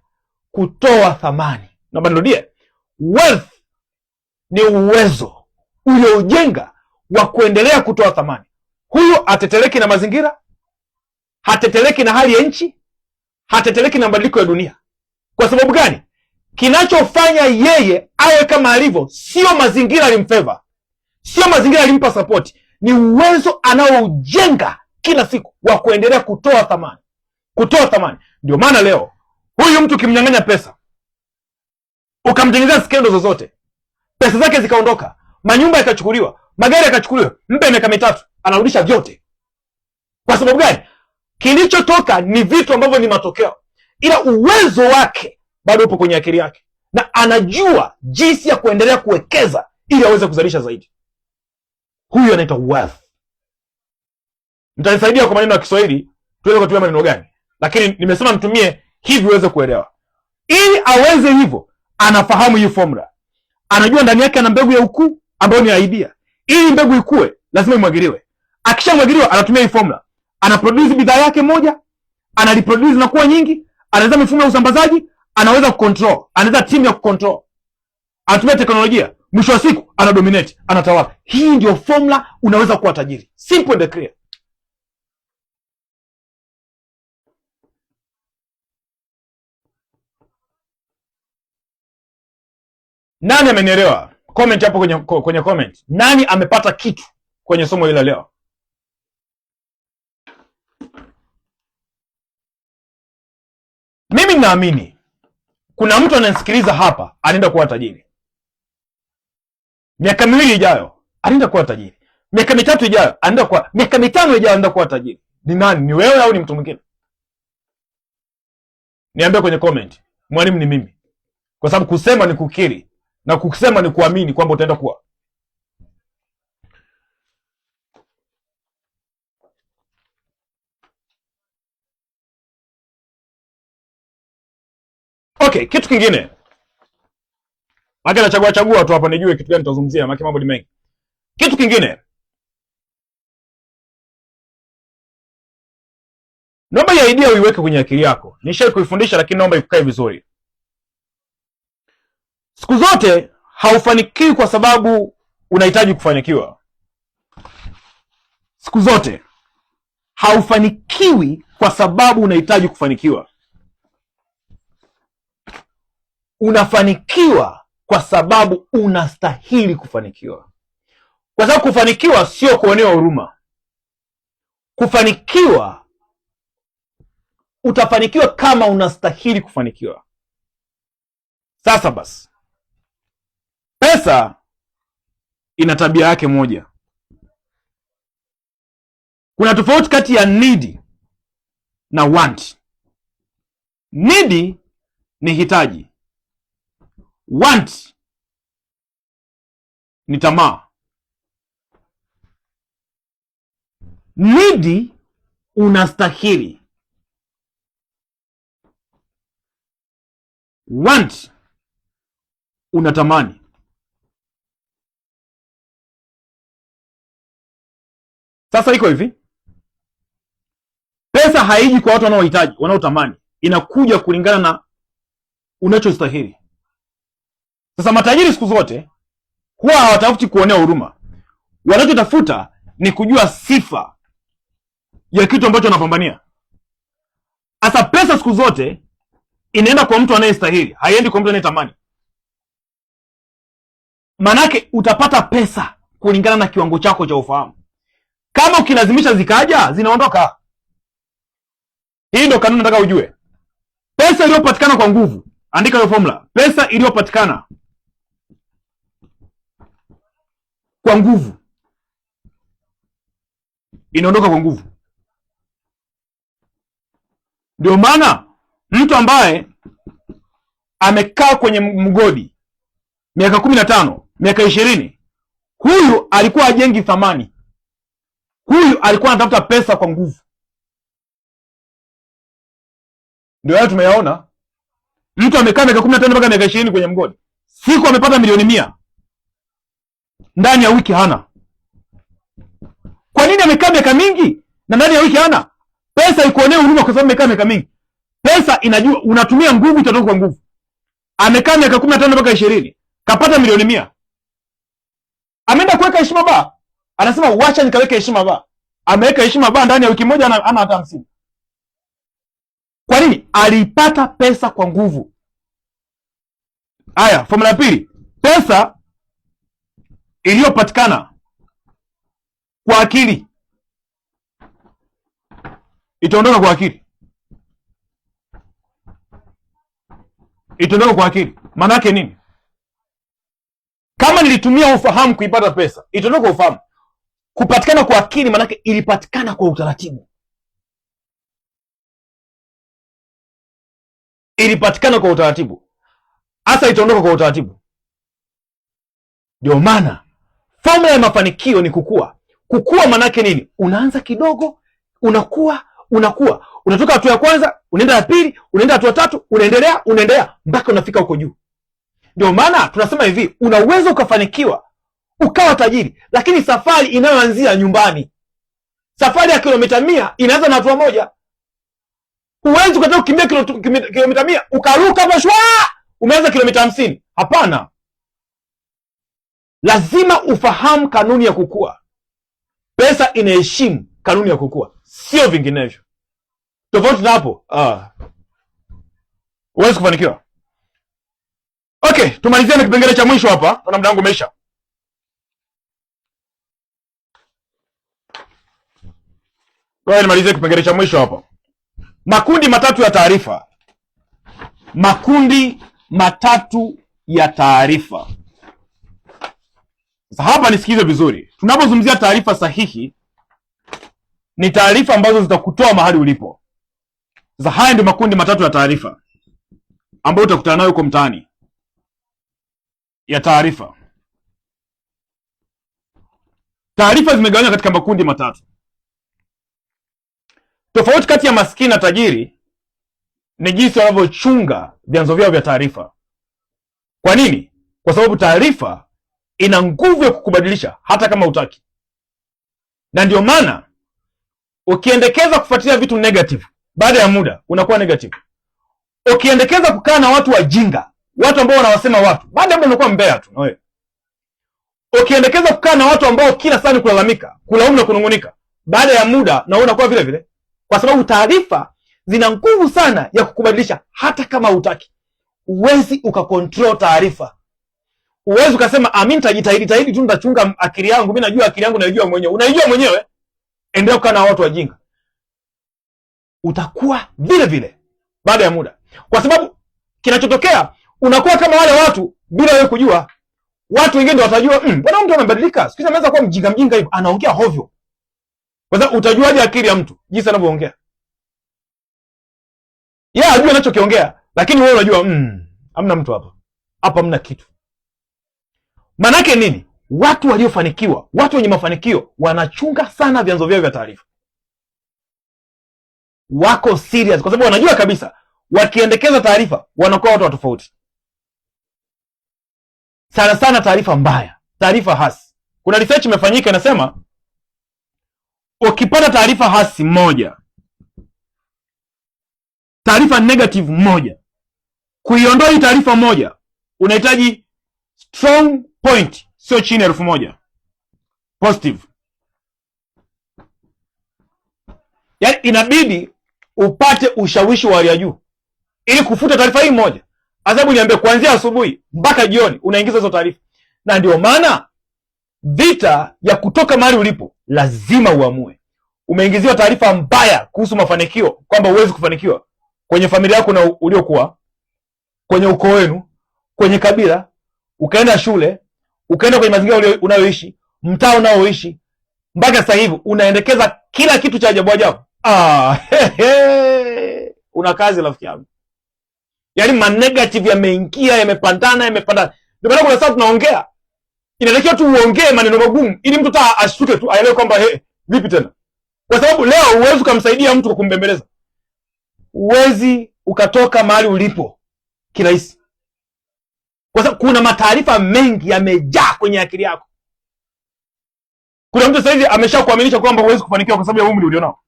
kutoa thamani. Naomba nirudie. Wealth ni uwezo uliojenga wa kuendelea kutoa thamani. Huyu hateteleki na mazingira, hateteleki na hali ya nchi, hateteleki na mabadiliko ya dunia. Kwa sababu gani? Kinachofanya yeye awe kama alivyo sio mazingira alimfeva, sio mazingira alimpa support, ni uwezo anaoujenga kila siku wa kuendelea kutoa thamani, kutoa thamani. Ndio maana leo huyu mtu ukimnyang'anya pesa, ukamtengenezea skendo zozote, pesa zake zikaondoka, manyumba yakachukuliwa, magari yakachukuliwa, mpe miaka 3, anarudisha vyote. Kwa sababu gani? Kilichotoka ni vitu ambavyo ni matokeo, ila uwezo wake bado upo kwenye akili yake, na anajua jinsi ya kuendelea kuwekeza ili aweze kuzalisha zaidi. Huyu anaitwa wealth. Mtanisaidia kwa maneno ya Kiswahili tuweze kutumia maneno gani, lakini nimesema mtumie hivi uweze kuelewa. Ili aweze hivyo, anafahamu hii formula. Anajua ndani yake ana mbegu ya ukuu ambayo ni idea. Ili mbegu ikue lazima imwagiliwe. Akishamwagiliwa anatumia hii formula. Anaproduce bidhaa yake moja, analiproduce na kuwa nyingi, anaweza mifumo ya usambazaji, anaweza kucontrol, anaweza timu ya kucontrol. Anatumia teknolojia, mwisho wa siku anadominate, anatawala. Hii ndio formula unaweza kuwa tajiri. Simple and clear. Nani amenielewa? Comment hapo kwenye comment. Nani amepata kitu kwenye somo hili leo? Mimi naamini kuna mtu anayesikiliza hapa anaenda kuwa tajiri. Miaka 2 ijayo anaenda kuwa tajiri. Miaka 3 ijayo anaenda kuwa, miaka 5 ijayo anaenda kuwa tajiri. Ni nani? Ni wewe au ni mtu mwingine? Niambie kwenye comment. Mwalimu ni mimi. Kwa sababu kusema ni kukiri na kusema ni kuamini kwamba utaenda kuwa. Okay, kitu kingine. Maki na chagua tu hapa nijue kitu gani tutazungumzia, maki mambo ni mengi. Kitu kingine. Naomba ya idea uiweke kwenye akili yako. Nishawahi kuifundisha lakini naomba ikukae vizuri. Siku zote haufanikiwi kwa sababu unahitaji kufanikiwa. Siku zote haufanikiwi kwa sababu unahitaji kufanikiwa. Unafanikiwa kwa sababu unastahili kufanikiwa. Kwa sababu kufanikiwa sio kuonewa huruma. Kufanikiwa, utafanikiwa kama unastahili kufanikiwa. Sasa basi, pesa ina tabia yake moja. Kuna tofauti kati ya need na want. Need ni hitaji. Want ni tamaa. Need unastahili. Want unatamani. Sasa iko hivi, pesa haiji kwa watu wanaohitaji, wanaotamani. Inakuja kulingana na unachostahili. Sasa matajiri siku zote huwa hawatafuti kuonea huruma. Wanachotafuta ni kujua sifa ya kitu ambacho wanapambania. Sasa pesa siku zote inaenda kwa mtu anayestahili, haiendi kwa mtu anayetamani. Manake utapata pesa kulingana na kiwango chako cha ufahamu. Kama ukilazimisha zikaja, zinaondoka. Hii ndio kanuni nataka ujue. Pesa iliyopatikana kwa nguvu, andika hiyo formula. Pesa iliyopatikana kwa nguvu inaondoka kwa nguvu. Ndio maana mtu ambaye amekaa kwenye mgodi miaka 15, miaka 20, huyu alikuwa ajengi thamani. Huyu alikuwa anatafuta pesa kwa nguvu. Ndio hayo tumeyaona. Mtu amekaa miaka 15 mpaka miaka 20 kwenye mgodi, siku amepata milioni 100, ndani ya wiki hana. Kwa nini amekaa miaka mingi na ndani ya wiki hana? Pesa ikuonea huruma kwa sababu amekaa miaka mingi. Pesa inajua unatumia nguvu, itatoka kwa nguvu. amekaa miaka 15 mpaka 20, kapata milioni 100, ameenda kuweka Heshima Bar, anasema wacha nikaweke Heshima Bar. Ameweka Heshima Bar, ndani ya wiki moja ana hata 50. Kwa nini? Alipata pesa kwa nguvu. Haya, formula ya pili, pesa iliyopatikana kwa akili itaondoka kwa akili. Itaondoka kwa akili. Maana yake nini? Kama nilitumia ufahamu kuipata pesa, itaondoka kwa ufahamu. Kupatikana kwa akili maana yake ilipatikana kwa utaratibu. Ilipatikana kwa utaratibu. Hasa itaondoka kwa utaratibu. Ndio maana formula ya mafanikio ni kukua. Kukua maana yake nini? Unaanza kidogo, unakuwa, unatoka hatua ya kwanza, unaenda ya pili, unaenda hatua tatu, unaendelea mpaka unafika huko juu. Ndio maana tunasema hivi, unaweza ukafanikiwa ukawa tajiri, lakini safari inayoanzia nyumbani. Safari ya kilomita 100 inaanza na hatua moja. Huwezi ukataka kukimbia kilomita 100 ukaruka hapo shwa umeanza kilomita 50. Hapana. Lazima ufahamu kanuni ya kukua. Pesa inaheshimu kanuni ya kukua, sio vinginevyo. Tofauti na hapo, huwezi kufanikiwa. Okay, tumalizie na kipengele cha mwisho hapa. Naona muda wangu umeisha. Kwa nimalizie kipengele cha mwisho hapa. Makundi matatu ya taarifa. Makundi matatu ya taarifa. Sasa hapa nisikize vizuri. Tunapozungumzia taarifa sahihi, ni taarifa ambazo zitakutoa mahali ulipo. Sasa haya ndio makundi matatu ya taarifa ambayo utakutana nayo huko mtaani ya taarifa. Taarifa zimegawanywa katika makundi matatu. Tofauti kati ya maskini na tajiri ni jinsi wanavyochunga vyanzo vyao vya taarifa. Kwa nini? Kwa sababu taarifa ina nguvu ya kukubadilisha hata kama hutaki. Na ndio maana ukiendekeza kufuatilia vitu negative, baada ya muda unakuwa negative. Ukiendekeza kukaa na watu wajinga, watu ambao wanawasema watu, baada ya muda unakuwa mbea tu na wewe. Ukiendekeza kukaa na watu ambao kila saa ni kulalamika, kulaumu na kunungunika, baada ya muda na unakuwa vile vile. Kwa sababu taarifa zina nguvu sana ya kukubadilisha hata kama hutaki. Uwezi ukakontrol taarifa. Uwezi ukasema mimi nitajitahidi tu, nitachunga akili yangu, mimi najua akili yangu, naijua mwenyewe. Unaijua mwenyewe, endelea kukaa na watu wajinga. Utakuwa vile vile baada ya muda. Kwa sababu kinachotokea, unakuwa kama wale watu bila wewe kujua. Watu wengine ndio watajua, bwana mtu anabadilika. Siku hizi ameanza kuwa mjinga hivi, anaongea hovyo. Kwa sababu utajuaje akili ya mtu? Jinsi anavyoongea. Yeye ajua anachokiongea, lakini wewe unajua hamna mtu hapa. Hapa hamna kitu. Manake nini? Watu waliofanikiwa, watu wenye mafanikio wanachunga sana vyanzo vyao vya taarifa. Wako serious kwa sababu wanajua kabisa wakiendekeza taarifa wanakuwa watu wa tofauti. Sana sana taarifa mbaya, taarifa hasi. Kuna research imefanyika inasema ukipata taarifa hasi moja, taarifa negative moja, kuiondoa hii taarifa moja unahitaji strong point sio chini ya 1000 positive. Yaani inabidi upate ushawishi wa hali ya juu ili kufuta taarifa hii moja. Adhabu niambie, kuanzia asubuhi mpaka jioni unaingiza hizo taarifa. Na ndio maana vita ya kutoka mahali ulipo lazima uamue. Umeingiziwa taarifa mbaya kuhusu mafanikio, kwamba huwezi kufanikiwa kwenye familia yako na uliokuwa, kwenye ukoo wenu, kwenye kabila, ukaenda shule, ukaenda kwenye mazingira unayoishi, mtaa unaoishi, mpaka sasa hivi unaendekeza kila kitu cha ajabu ajabu. Una kazi rafiki yangu. Yaani manegative yameingia, yamepandana. Ndio maana kuna sababu tunaongea. Inatakiwa tu uongee maneno magumu ili mtu ashtuke tu, aelewe kwamba vipi tena. Kwa sababu leo huwezi kumsaidia mtu kwa kumbembeleza. Huwezi ukatoka mahali ulipo kirahisi. Kwa sababu kuna mataarifa mengi yamejaa kwenye akili yako. Kuna mtu sasa hivi ameshakuaminisha kwamba huwezi kufanikiwa kwa sababu ya umri ulionao.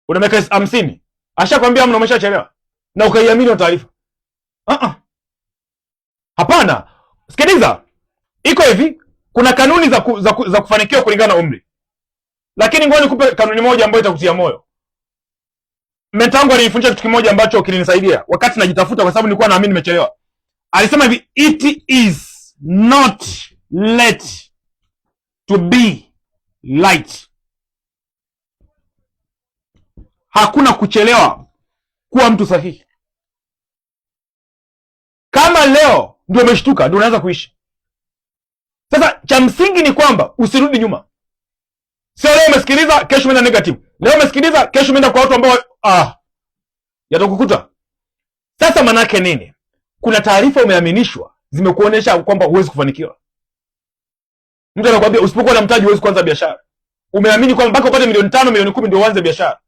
Una miaka 50, ashakwambia mna umeshachelewa na ukaiamini hiyo taarifa. Hapana, sikiliza, iko hivi, kuna kanuni za kufanikiwa kulingana na umri, lakini ngoja nikupe kanuni moja ambayo itakutia moyo. Mentor wangu alinifundisha kitu kimoja ambacho kilinisaidia wakati najitafuta, kwa sababu nilikuwa naamini nimechelewa. Alisema hivi, it is not late to be light. Hakuna kuchelewa kuwa mtu sahihi. Kama leo ndio umeshtuka, ndio unaanza kuishi. Sasa cha msingi ni kwamba usirudi nyuma. Sio leo umesikiliza, kesho umeenda negative. Leo umesikiliza, kesho umeenda kwa watu ambao yatakukuta. Sasa manake nini? Kuna taarifa umeaminishwa zimekuonyesha kwamba huwezi kufanikiwa. Mtu anakuambia usipokuwa na mtaji huwezi kuanza biashara. Umeamini kwamba mpaka upate milioni 5, milioni 10 ndio uanze biashara.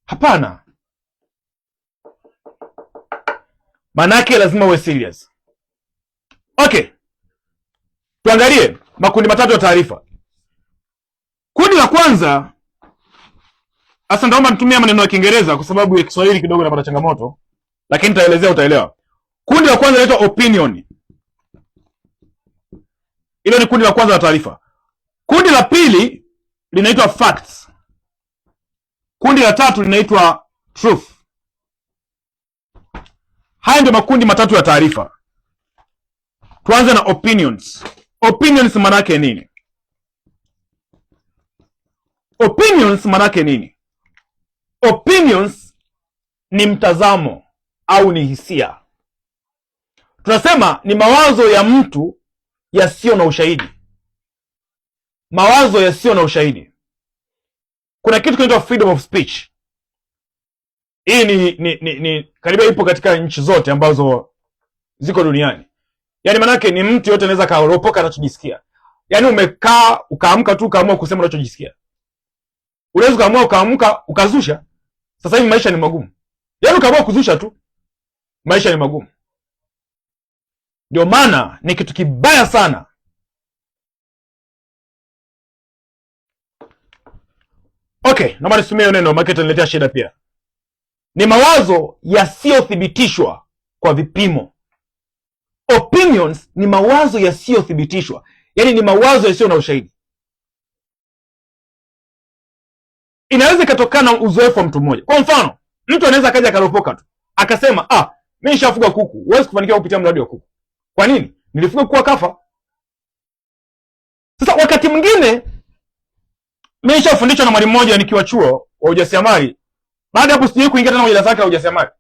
Hapana. Manake lazima uwe serious. Okay. Tuangalie makundi matatu ya taarifa. Kundi la kwanza, hasa naomba nitumie maneno ya Kiingereza kwa sababu ya Kiswahili kidogo napata changamoto, lakini nitaelezea utaelewa. Kundi la kwanza linaitwa opinion. Hilo ni kundi la kwanza la taarifa. Kundi la pili linaitwa facts. Kundi la tatu linaitwa truth. Haya ndio makundi matatu ya taarifa. Tuanze na opinions. Opinions maana yake nini? Opinions maana yake nini? Opinions ni mtazamo au ni hisia. Tunasema ni mawazo ya mtu yasiyo na ushahidi. Mawazo yasiyo na ushahidi. Kuna kitu kinaitwa freedom of speech. Hii ni karibia ipo katika nchi zote ambazo ziko duniani. Yaani manake ni mtu yote anaweza karopoka anachojisikia. Yaani umekaa ukaamka tu ukaamua kusema unachojisikia. Unaweza ukaamua ukaamka ukazusha. Sasa hivi maisha ni magumu. Yaani ukaamua kuzusha tu, maisha ni magumu. Ndio maana ni kitu kibaya sana okay, naomba nisumie hiyo neno maana itaniletea shida pia. Ni mawazo yasiyothibitishwa kwa vipimo. Opinions ni mawazo yasiyothibitishwa. Yaani ni mawazo yasiyo na ushahidi. Inaweza ikatokana na uzoefu wa mtu mmoja. Kwa mfano, mtu anaweza akaja akaropoka tu, akasema, mimi nishafuga kuku, huwezi kufanikiwa kupitia mradi wa kuku. Kwa nini? Nilifuga kuku akafa. Sasa wakati mwingine mimi nishafundishwa na mwalimu mmoja nikiwa chuo wa ujasiriamali. Baada hapo sijui kuingia tena kwenye darasa la ujasiriamali.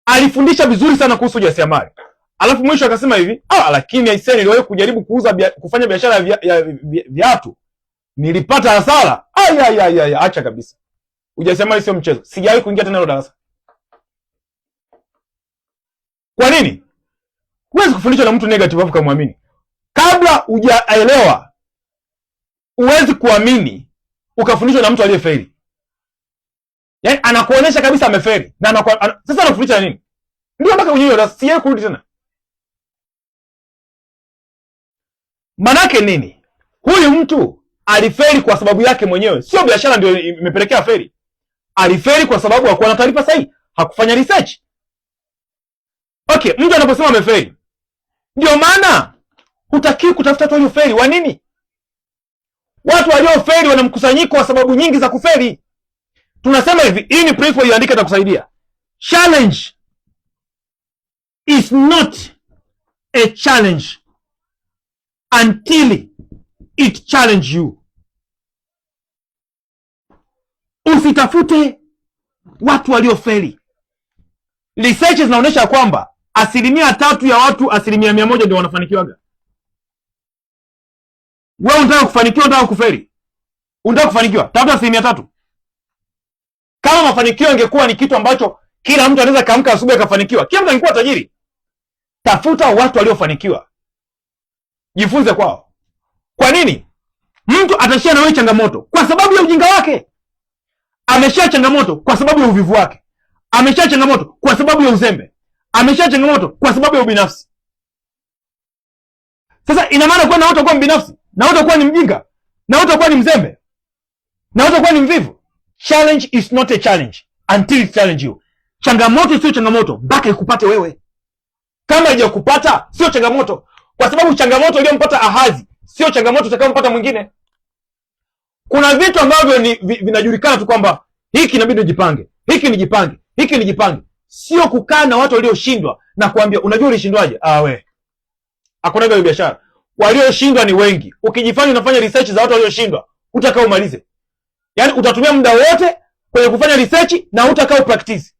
Alifundisha vizuri sana kuhusu ujasiriamali. Alafu mwisho akasema hivi, lakini aisee niliwahi kujaribu kufanya biashara ya viatu. Nilipata hasara. Acha kabisa. Ujasiriamali sio mchezo. Sijawahi kuingia tena hilo darasa. Kwa nini? Huwezi kufundishwa na mtu negative hapo kumwamini. Kabla hujaelewa, huwezi kuamini ukafundishwa na mtu aliyefeli. Yaani anakuonesha kabisa amefeli na sasa anakufundisha nini? Ndio mpaka kwenye hiyo darasa siye kurudi tena. Manake nini? Huyu mtu alifeli kwa sababu yake mwenyewe. Sio biashara ndio imepelekea feli. Alifeli kwa sababu hakuwa na taarifa sahihi, hakufanya research. Okay, mtu anaposema amefeli, ndio maana hutakiwi kutafuta tu waliofeli. Wa nini? Watu waliofeli wana mkusanyiko wa sababu nyingi za kufeli. Tunasema hivi, hii ni principle iandike itakusaidia. Challenge is not a challenge until it challenge you. Usitafute watu waliofeli. Research zinaonyesha kwamba 3% ya watu 100% ndio wanafanikiwaga. Wewe unataka kufanikiwa, unataka kufeli? Unataka kufanikiwa, tafuta 3%. Kama mafanikio ingekuwa ni kitu ambacho kila mtu anaweza kaamka asubuhi akafanikiwa, kila mtu angekuwa tajiri. Tafuta watu waliofanikiwa. Jifunze kwao. Kwa nini? Mtu atashia na wewe changamoto kwa sababu ya ujinga wake. Ameshia changamoto kwa sababu ya uvivu wake. Ameshia changamoto kwa sababu ya uzembe. Ameshia changamoto kwa sababu ya ubinafsi. Sasa ina maana kwa na utakuwa mbinafsi, na utakuwa ni mjinga, na utakuwa ni mzembe, na utakuwa ni mvivu. Challenge is not a challenge until it challenge you. changamoto sio changamoto mpaka ikupate wewe. Kama haijakupata sio changamoto, kwa sababu changamoto iliyompata Ahazi sio changamoto itakayompata mwingine. Kuna vitu ambavyo vinajulikana tu kwamba hiki inabidi nijipange, hiki nijipange, hiki nijipange. Sio kukaa na watu walioshindwa na kuambia unajua ulishindwaje? Hakuna hiyo biashara. Walioshindwa ni wengi. Ukijifanya unafanya research za watu walioshindwa, utakaa umalize. Yaani utatumia muda wote kwenye kufanya research na utakaa practice.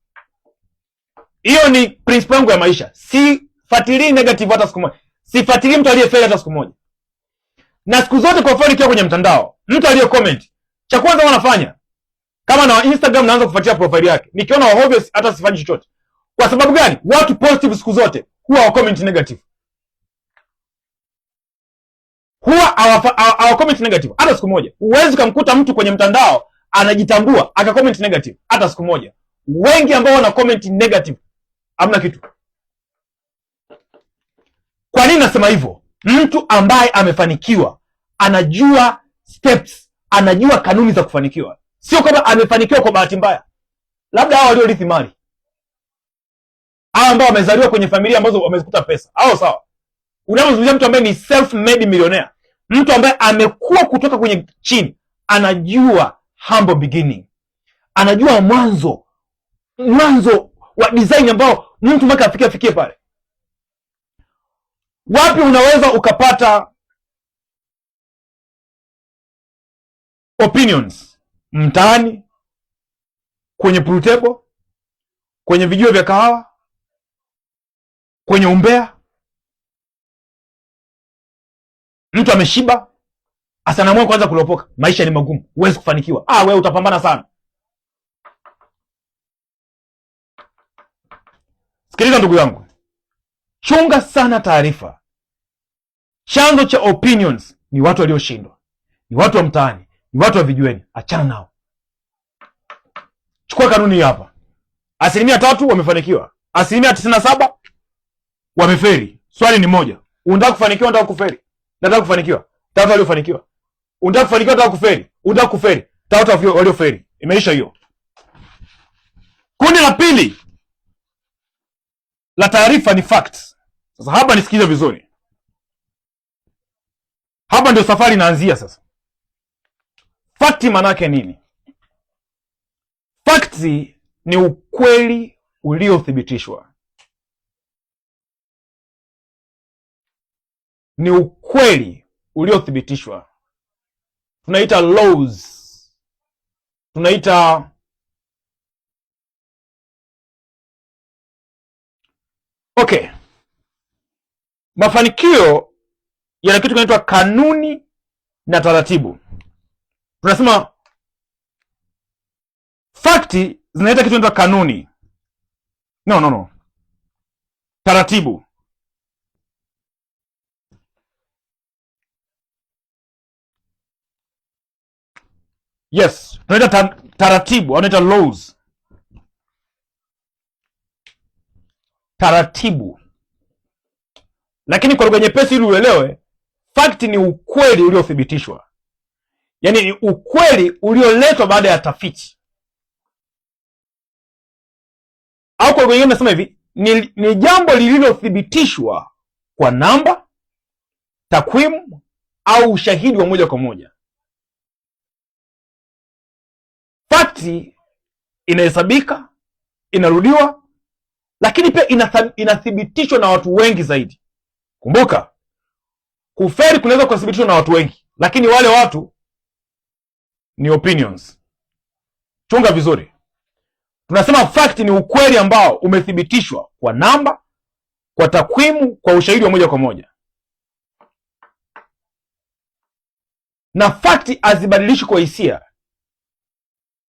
Hiyo ni principle yangu ya maisha. Sifuatilii negative hata siku moja. Sifuatilii mtu aliyefeli hata siku moja. Na siku zote kwa mfano nikiwa kwenye mtandao, mtu aliye comment, cha kwanza wanafanya kama na Instagram naanza kufuatia profile yake. Nikiona wa obvious hata sifanyi chochote. Kwa sababu gani? Watu positive siku zote huwa wa comment negative. Huwa hawa comment negative hata siku moja. Huwezi kumkuta mtu kwenye mtandao anajitambua aka comment negative hata siku moja. Wengi ambao wana comment negative hamna kitu. Kwa nini nasema hivyo? Mtu ambaye amefanikiwa anajua steps, anajua kanuni za kufanikiwa. Sio kama amefanikiwa kwa bahati mbaya. Labda hao waliorithi mali, hao ambao wamezaliwa kwenye familia ambazo wamezikuta pesa, hao sawa. Unamzungumzia mtu ambaye ni self made millionaire, mtu ambaye amekuwa kutoka kwenye chini, anajua humble beginning, anajua mwanzo wa design ambao mtu mpaka afikie pale. Wapi unaweza ukapata opinions? Mtaani, kwenye pool table, kwenye vijio vya kahawa, kwenye umbea. Mtu ameshiba asanaamua kwanza kulopoka. Maisha ni magumu, huwezi kufanikiwa. Wewe utapambana sana. Sikiliza ndugu yangu, chunga sana taarifa. Chanzo cha opinions ni watu walioshindwa, ni watu wa mtaani, ni watu wa vijueni. Achana nao. Chukua kanuni hapa. 3% wamefanikiwa, 97% wameferi. Swali ni moja, unataka kufanikiwa, unataka kuferi? Nataka kufanikiwa, tafuta waliofanikiwa. Unataka kufanikiwa, unataka kuferi? Unataka kuferi, tafuta walioferi. Imeisha hiyo. Kundi la pili la taarifa ni facts. Sasa hapa nisikize vizuri. Hapa ndio safari inaanzia sasa. Fact maana yake nini? Facts ni ukweli uliothibitishwa. Ni ukweli uliothibitishwa. Tunaita laws. Tunaita mafanikio yana kitu kinaitwa kanuni na taratibu. Tunasema fakti zinaita kitu kinaitwa kanuni. No. Taratibu. Yes, tunaita taratibu, au tunaita laws. Taratibu. Lakini kwa lugha nyepesi ili uelewe, fact ni ukweli uliothibitishwa. Yaani ni ukweli ulioletwa baada ya tafiti. Au kwa lugha nyingine nasema hivi, ni jambo lililothibitishwa kwa namba, takwimu au ushahidi wa moja kwa moja. Fact inahesabika, inarudiwa, lakini pia inathibitishwa na watu wengi zaidi. Kumbuka, kuferi kunaweza kuthibitishwa na watu wengi, lakini wale watu ni opinions. Chunga vizuri. Tunasema fact ni ukweli ambao umethibitishwa kwa namba, kwa takwimu, kwa ushahidi wa moja kwa moja. Na fact hazibadiliki kwa hisia.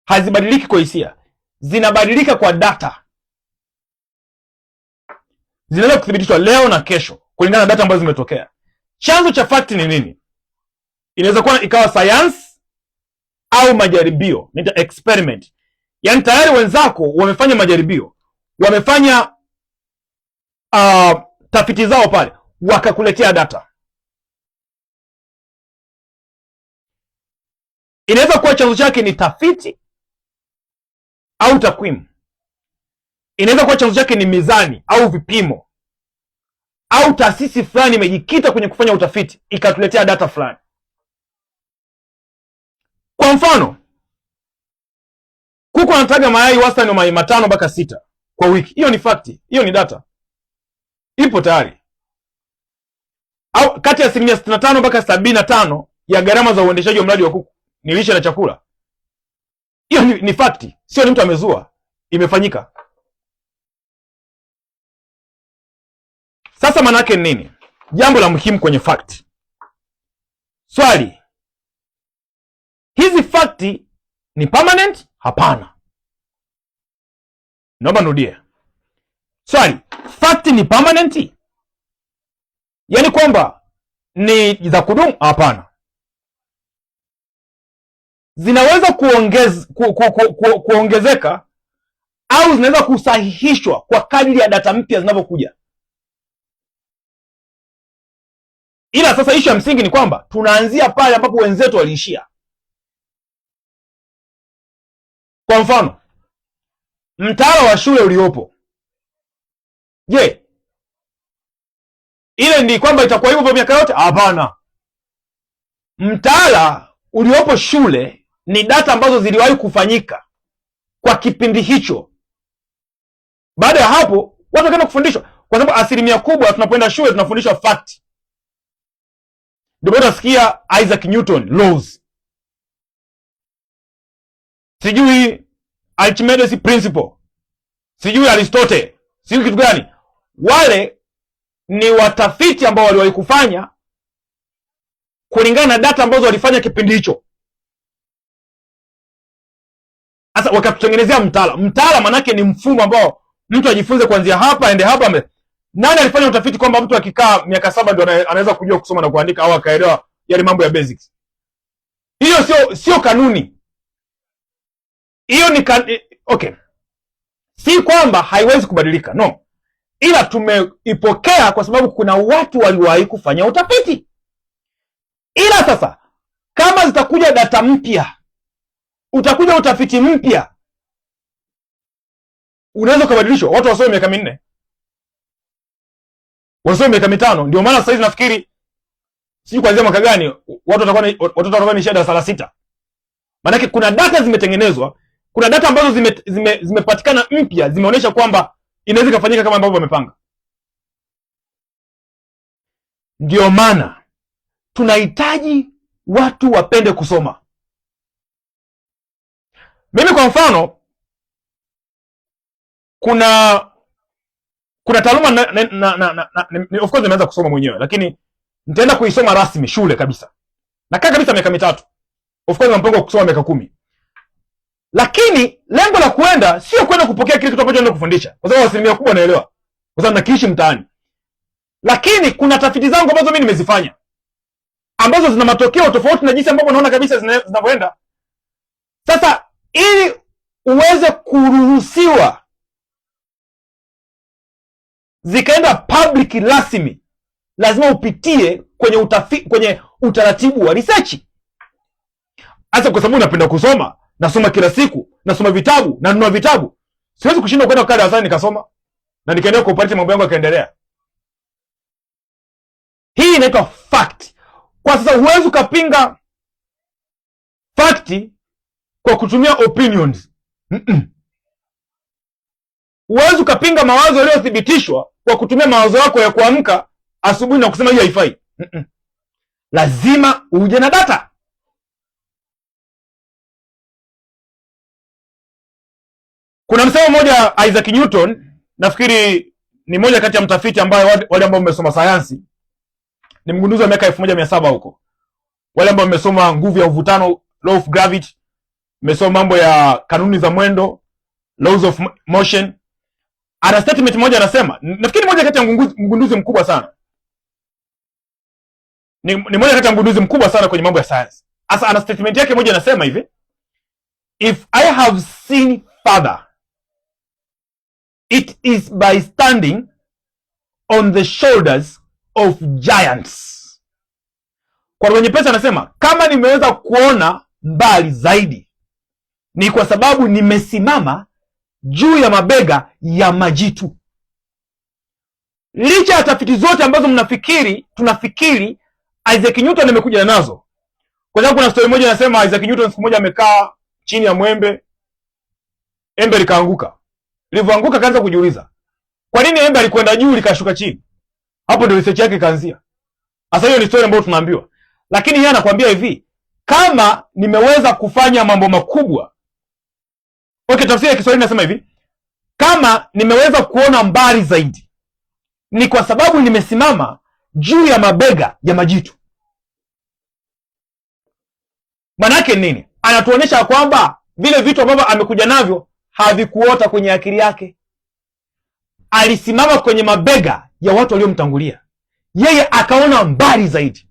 Hazibadiliki kwa hisia. Zinabadilika kwa data. Zinaweza kuthibitishwa leo na kesho kulingana na data ambazo zimetokea. Chanzo cha fact ni nini? Inaweza kuwa ikawa science au majaribio, inaitwa experiment. Yaani tayari wenzako wamefanya majaribio, wamefanya tafiti zao pale, wakakuletea data. Inaweza kuwa chanzo chake ni tafiti au takwimu. inaweza kuwa chanzo chake ni mizani au vipimo au taasisi fulani imejikita kwenye kufanya utafiti ikatuletea data fulani. Kwa mfano, kuku anataga mayai wastani wa mayai 5 mpaka 6 kwa wiki. Hiyo ni fakti, hiyo ni data, ipo tayari. Au kati ya 65% mpaka 75% ya gharama za uendeshaji wa mradi wa kuku ni lishe na chakula. Hiyo ni fakti, sio ni mtu amezua, imefanyika. Sasa maana yake nini? Jambo la muhimu kwenye fakti. Swali, hizi fakti ni permanent? Hapana. Naomba nirudie. Swali, fakti ni permanent? Yaani kwamba ni za kudumu? Hapana. Zinaweza kuongezeka au zinaweza kusahihishwa kwa kadri ya data mpya zinavyokuja. Ila sasa issue ya msingi ni kwamba tunaanzia pale ambapo wenzetu waliishia. Kwa mfano, mtaala wa shule uliopo, je, ile ndi kwamba itakuwa hivyo miaka yote? Hapana. Mtaala uliopo shule ni data ambazo ziliwahi kufanyika kwa kipindi hicho. Baada ya hapo watu wakaenda kufundishwa, kwa sababu asilimia kubwa tunapoenda shule tunafundishwa fact. Ndio utasikia Isaac Newton laws, sijui Archimedes principle, sijui Aristotle, sijui kitu gani. Wale ni watafiti ambao waliwahi kufanya kulingana na data ambazo walifanya kipindi hicho. Sasa wakatutengenezea mtaala. Mtaala manake ni mfumo ambao mtu ajifunze kuanzia hapa aende hapa. Nani alifanya utafiti kwamba mtu akikaa miaka 7 ndio anaweza kujua kusoma na kuandika au akaelewa yale mambo ya basics? Hiyo sio kanuni. Hiyo ni okay. Si kwamba haiwezi kubadilika, no. Ila tumeipokea kwa sababu kuna watu waliwahi kufanya utafiti. Ila sasa kama zitakuja data mpya, utakuja utafiti mpya, unaweza kubadilishwa. Watu wasome miaka 4, wasome miaka 5. Ndio maana sasa hivi nafikiri sijui kuanzia mwaka gani watu watakuwa ni shahada darasa la 6. Maana kuna data zimetengenezwa, kuna data ambazo zimepatikana mpya, zimeonyesha kwamba inaweza kufanyika kama ambavyo wamepanga. Ndio maana tunahitaji watu wapende kusoma. Mimi kwa mfano, kuna taaluma of course nimeanza kusoma mwenyewe, lakini nitaenda kuisoma rasmi shule kabisa. Nakaa kabisa miaka 3. Of course na mpango wa kusoma miaka 10. Lakini lengo la kuenda sio kwenda kupokea kile kitu ambacho naenda kufundisha, kwa sababu asilimia kubwa naelewa, kwa sababu nakiishi mtaani. Lakini kuna tafiti zangu ambazo mimi nimezifanya ambazo zina matokeo tofauti na jinsi ambavyo naona kabisa zinavyoenda. Sasa ili uweze kuruhusiwa zikaenda public rasmi, lazima upitie kwenye utaratibu wa research. Hasa kwa sababu napenda kusoma, nasoma kila siku, nasoma vitabu, nanunua vitabu. Siwezi kushinda kwenda kukaa darasani nikasoma na nikaendelea kuupate mambo yangu yakaendelea. Hii inaitwa fact. Kwa sasa huwezi ukapinga fact kwa kutumia opinions. Huwezi ukapinga mawazo yaliyothibitishwa kwa kutumia mawazo yako ya kuamka asubuhi na kusema hiyo haifai. Lazima uje na data. Kuna msemo mmoja Isaac Newton, nafikiri ni moja kati ya mtafiti ambaye wale ambao wamesoma sayansi, ni mgunduzi wa miaka 1700 huko. Wale ambao wamesoma nguvu ya uvutano, law of gravity, wamesoma mambo ya kanuni za mwendo, laws of motion. Ana statement moja anasema, nafikiri moja kati ya mgunduzi mkubwa sana. Ni moja kati ya mgunduzi mkubwa sana kwenye mambo ya science. Asa ana statement yake moja anasema hivi: if I have seen further, it is by standing on the shoulders of giants. Kwa wenye pesa anasema, kama nimeweza kuona mbali zaidi ni kwa sababu nimesimama juu ya mabega ya majitu. Licha ya tafiti zote ambazo tunafikiri Isaac Newton amekuja nazo, kwa sababu kuna story moja inasema Isaac Newton siku moja amekaa chini ya mwembe, embe likaanguka. Lilivyoanguka kaanza kujiuliza, kwa nini embe alikwenda juu likashuka chini? Hapo ndio research yake ikaanzia. Sasa hiyo ni story ambayo tunaambiwa. Lakini yeye anakuambia hivi, kama nimeweza kufanya mambo makubwa. Okay, tafsiri ya Kiswahili inasema hivi, kama nimeweza kuona mbali zaidi, ni kwa sababu nimesimama juu ya mabega ya majitu. Manake nini? Anatuonyesha kwamba vile vitu ambavyo amekuja navyo havikuota kwenye akili yake. Alisimama kwenye mabega ya watu waliomtangulia, yeye akaona mbali zaidi.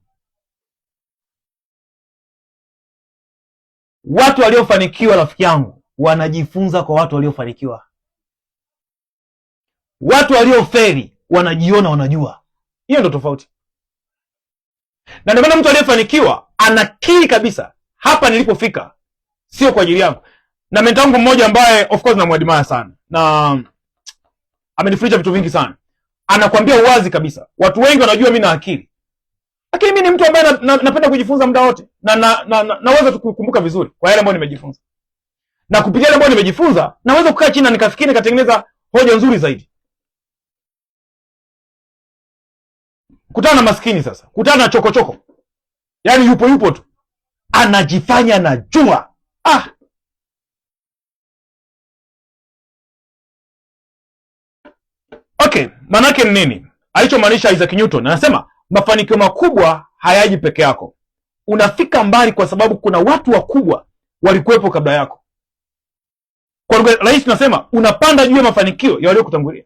Watu waliofanikiwa, rafiki yangu, wanajifunza kwa watu waliofanikiwa. Watu waliofeli wanajiona wanajua. Hiyo ndio tofauti. Na ndio maana mtu aliyefanikiwa anakiri kabisa, hapa nilipofika sio kwa ajili yangu. Na mentor wangu mmoja ambaye of course namwadmire sana na amenifundisha vitu vingi sana, anakuambia uwazi kabisa, watu wengi wanajua mimi na akili, lakini mimi ni mtu ambaye napenda kujifunza muda wote, na naweza kukumbuka vizuri kwa yale ambayo nimejifunza, na kupitia yale ambayo nimejifunza naweza kukaa chini na nikafikiri, nikatengeneza hoja nzuri zaidi. Kutana na maskini sasa, kutana na chokochoko, yaani yupo tu anajifanya najua. Okay, manake ni nini? Alichomaanisha Isaac Newton, anasema mafanikio makubwa hayaji peke yako. Unafika mbali kwa sababu kuna watu wakubwa walikuwepo kabla yako. Kwa lugha rahisi tunasema unapanda juu ya mafanikio ya waliokutangulia.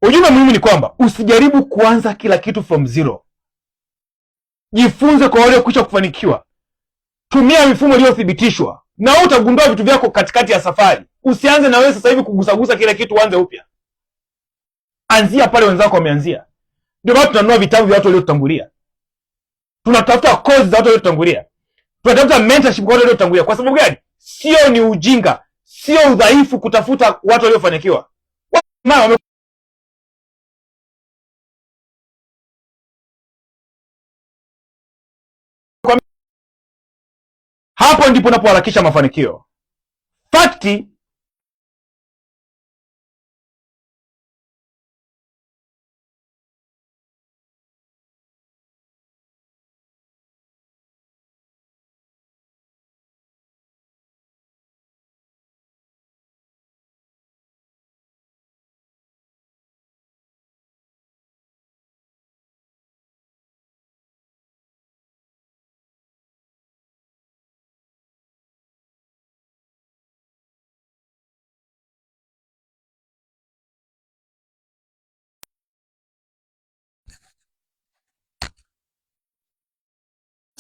Ujumbe muhimu ni kwamba usijaribu kuanza kila kitu from zero. Jifunze kwa waliokwisha kufanikiwa. Tumia mifumo iliyothibitishwa na utagundua vitu vyako katikati ya safari. Usianze na wewe sasa hivi kugusagusa kila kitu, uanze upya. Anzia pale wenzako wameanzia. Ndio maana tunanunua vitabu vya watu waliotangulia. Tunatafuta course za watu waliotangulia. Tunatafuta mentorship kwa watu waliotangulia. Kwa sababu gani? Sio ni ujinga, sio udhaifu kutafuta watu waliofanikiwa. Hapo ndipo unapoharakisha mafanikio. Fakti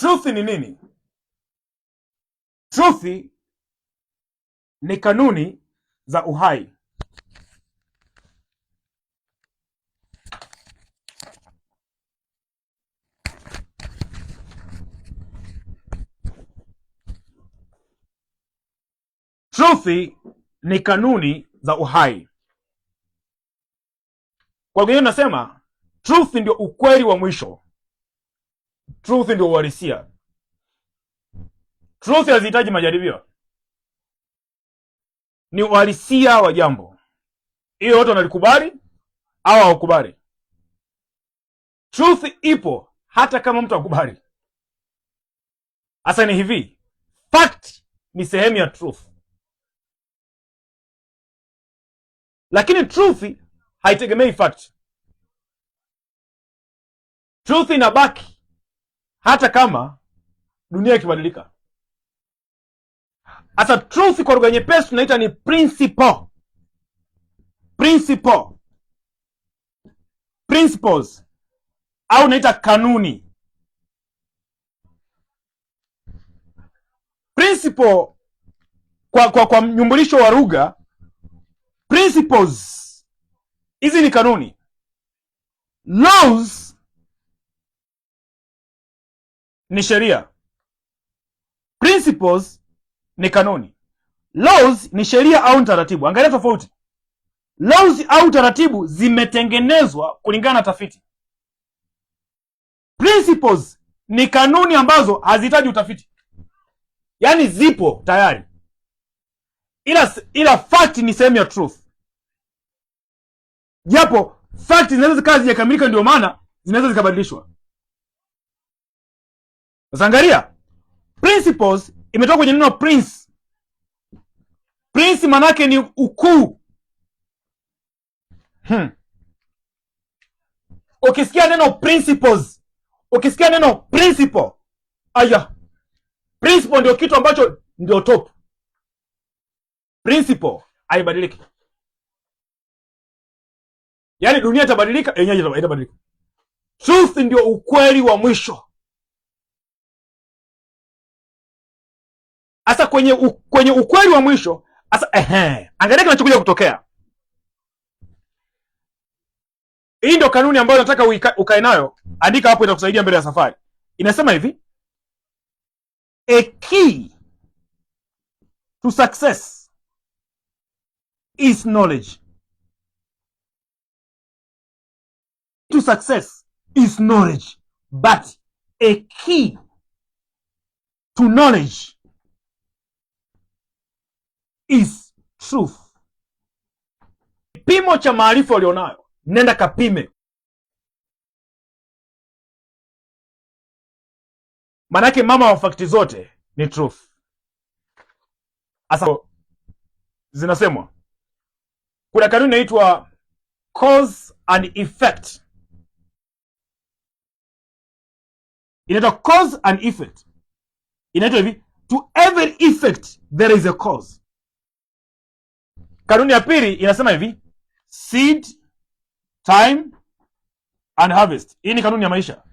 truth ni nini? Truth ni kanuni za uhai. Truth ni kanuni za uhai. Kwa hiyo nasema truth ndio ukweli wa mwisho. Truth ndio uhalisia. Truth hazihitaji majaribio. Ni uhalisia wa jambo. Hiyo watu wanalikubali au hawakubali. Truth ipo hata kama mtu hakubali. Hasa ni hivi, fact ni sehemu ya truth. Lakini truth haitegemei fact. Truth inabaki hata kama dunia ikibadilika. Asa truth kwa lugha nyepesi tunaita ni principle. Principles au naita kanuni. Principle kwa mnyumbulisho wa lugha, principles hizi ni kanuni. Laws ni sheria. Principles ni kanuni. Laws ni sheria au taratibu. Angalia tofauti. Laws au taratibu zimetengenezwa kulingana na tafiti. Principles ni kanuni ambazo hazihitaji utafiti, yaani zipo tayari, ila fact ni sehemu ya truth, japo fact zinaweza zikawa hazijakamilika, ndio maana zinaweza zikabadilishwa. Sasa angalia, principles imetoka kwenye neno prince. Prince manake ni ukuu. Ukisikia neno principles, ukisikia neno principle, aya, principle ndio kitu ambacho ndio top. Principle haibadiliki, yaani dunia itabadilika, yenyewe itabadilika. Truth ndio ukweli wa mwisho. Asa kwenye ukweli wa mwisho, asa angalia kinachokuja kutokea. Hii ndio kanuni ambayo nataka ukae nayo, andika hapo, itakusaidia mbele ya safari. Inasema hivi: a key to success is knowledge. To success is knowledge, but a key to knowledge is truth. Kipimo cha maarifa ulionayo, nenda kapime. Manake mama wa fakti zote ni truth. Asa zinasemwa, kuna kanuni inaitwa cause and effect. Inaitwa cause and effect. Inaitwa hivi: to every effect there is a cause. Kanuni ya pili inasema hivi: seed, time and harvest. Hii ni kanuni ya maisha.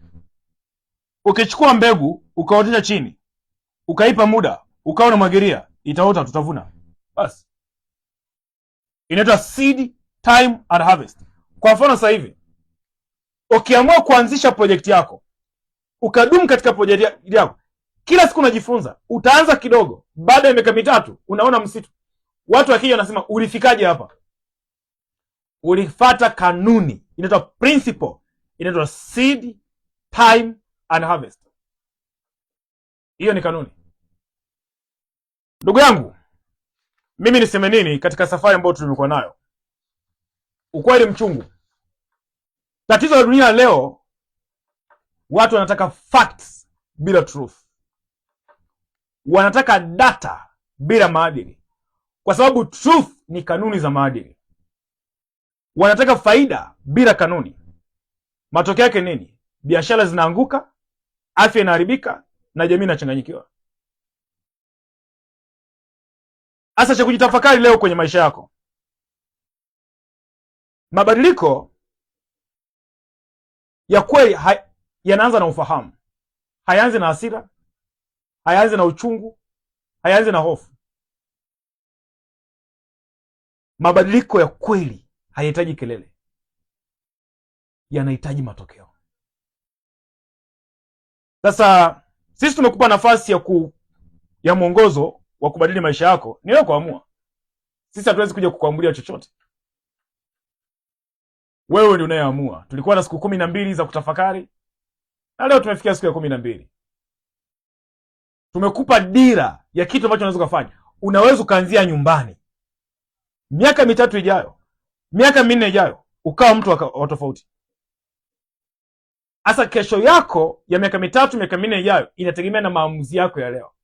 Ukichukua mbegu ukaotesha chini, ukaipa muda, ukawa unamwagilia, itaota, tutavuna. Basi inaitwa seed, time and harvest. Kwa mfano sasa hivi ukiamua kuanzisha project yako, ukadumu katika project yako, kila siku unajifunza, utaanza kidogo, baada ya miaka mitatu unaona msitu. Watu wakija wanasema, ulifikaje hapa? Ulifuata kanuni, inaitwa principle, inaitwa seed, time and harvest. Hiyo ni kanuni. Ndugu yangu, mimi niseme nini katika safari ambayo tumekuwa nayo? Ukweli mchungu. Tatizo la dunia leo, watu wanataka facts bila truth. Wanataka data bila maadili, kwa sababu truth ni kanuni za maadili. Wanataka faida bila kanuni. Matokeo yake nini? Biashara zinaanguka, afya inaharibika, na jamii inachanganyikiwa. Asa cha kujitafakari leo kwenye maisha yako, mabadiliko ya kweli yanaanza na ufahamu. Hayaanzi na hasira, hayaanzi na uchungu, hayaanzi na hofu. Mabadiliko ya kweli hayahitaji kelele, yanahitaji matokeo. Sasa sisi tumekupa nafasi ya mwongozo wa kubadili maisha yako. Ni wewe kuamua. Sisi hatuwezi kuja kukuamulia chochote. Wewe ndio unayeamua. Tulikuwa na siku 12 za kutafakari, na leo tumefikia siku ya 12. Tumekupa dira ya kitu ambacho unaweza kufanya. Unaweza kuanzia nyumbani. Miaka 3 ijayo, miaka 4 ijayo, ukawa mtu wa tofauti. Asa kesho yako ya miaka 3, miaka 4 ijayo inategemea na maamuzi yako ya leo.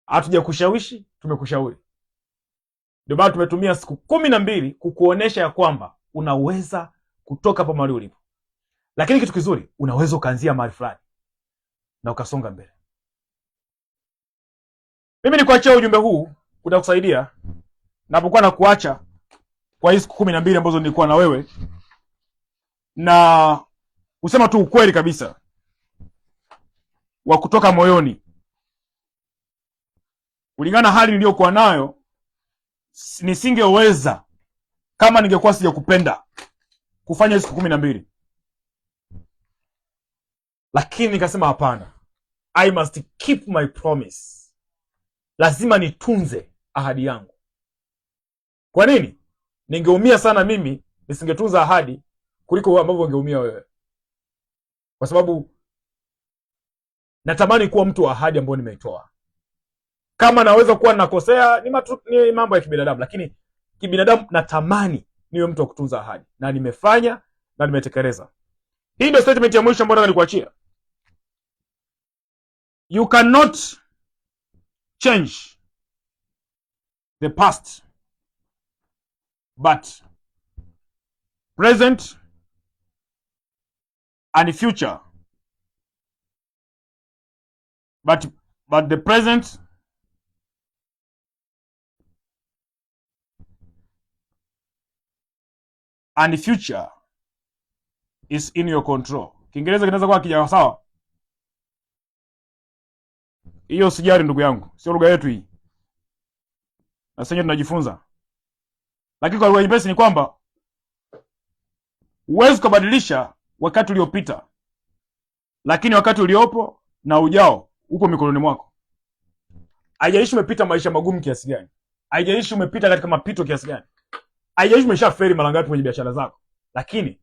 Hatuja kushawishi, tumekushauri. Ndio maana tumetumia siku 12 kukuonesha ya kwamba unaweza kutoka hapo mahali ulipo. Lakini kitu kizuri, unaweza ukaanzia mahali fulani na ukasonga mbele. Mimi nikuachia ujumbe huu, utakusaidia napokuwa na kuacha kwa hizo siku 12 ambazo nilikuwa na wewe, na usema tu ukweli kabisa wa kutoka moyoni. Kulingana hali niliyokuwa nayo, nisingeweza kama ningekuwa sijakupenda kufanya siku 12. Lakini nikasema hapana, I must keep my promise. lazima nitunze ahadi yangu. Kwa nini? Ningeumia sana mimi nisingetunza ahadi kuliko ambavyo ungeumia wewe, kwa sababu natamani kuwa mtu wa ahadi ambao nimeitoa. Kama naweza kuwa nakosea, ni mambo ya kibinadamu, lakini kibinadamu natamani niwe mtu wa kutunza ahadi, na nimefanya na nimetekeleza. Hii ndio statement ya mwisho ambayo nataka nikuachia. You cannot change the past, but present and future, but the present and future is in your control. Kiingereza kinaweza kuwa kijawa sawa. Hiyo sijari ndugu yangu, sio lugha yetu hii, na sasa tunajifunza. Lakini kwa lugha nyepesi ni kwamba huwezi kubadilisha wakati uliopita, lakini wakati uliopo na ujao upo mikononi mwako. Haijalishi umepita maisha magumu kiasi gani, haijalishi umepita katika mapito kiasi gani, haijalishi umeshaferi mara ngapi kwenye biashara zako, lakini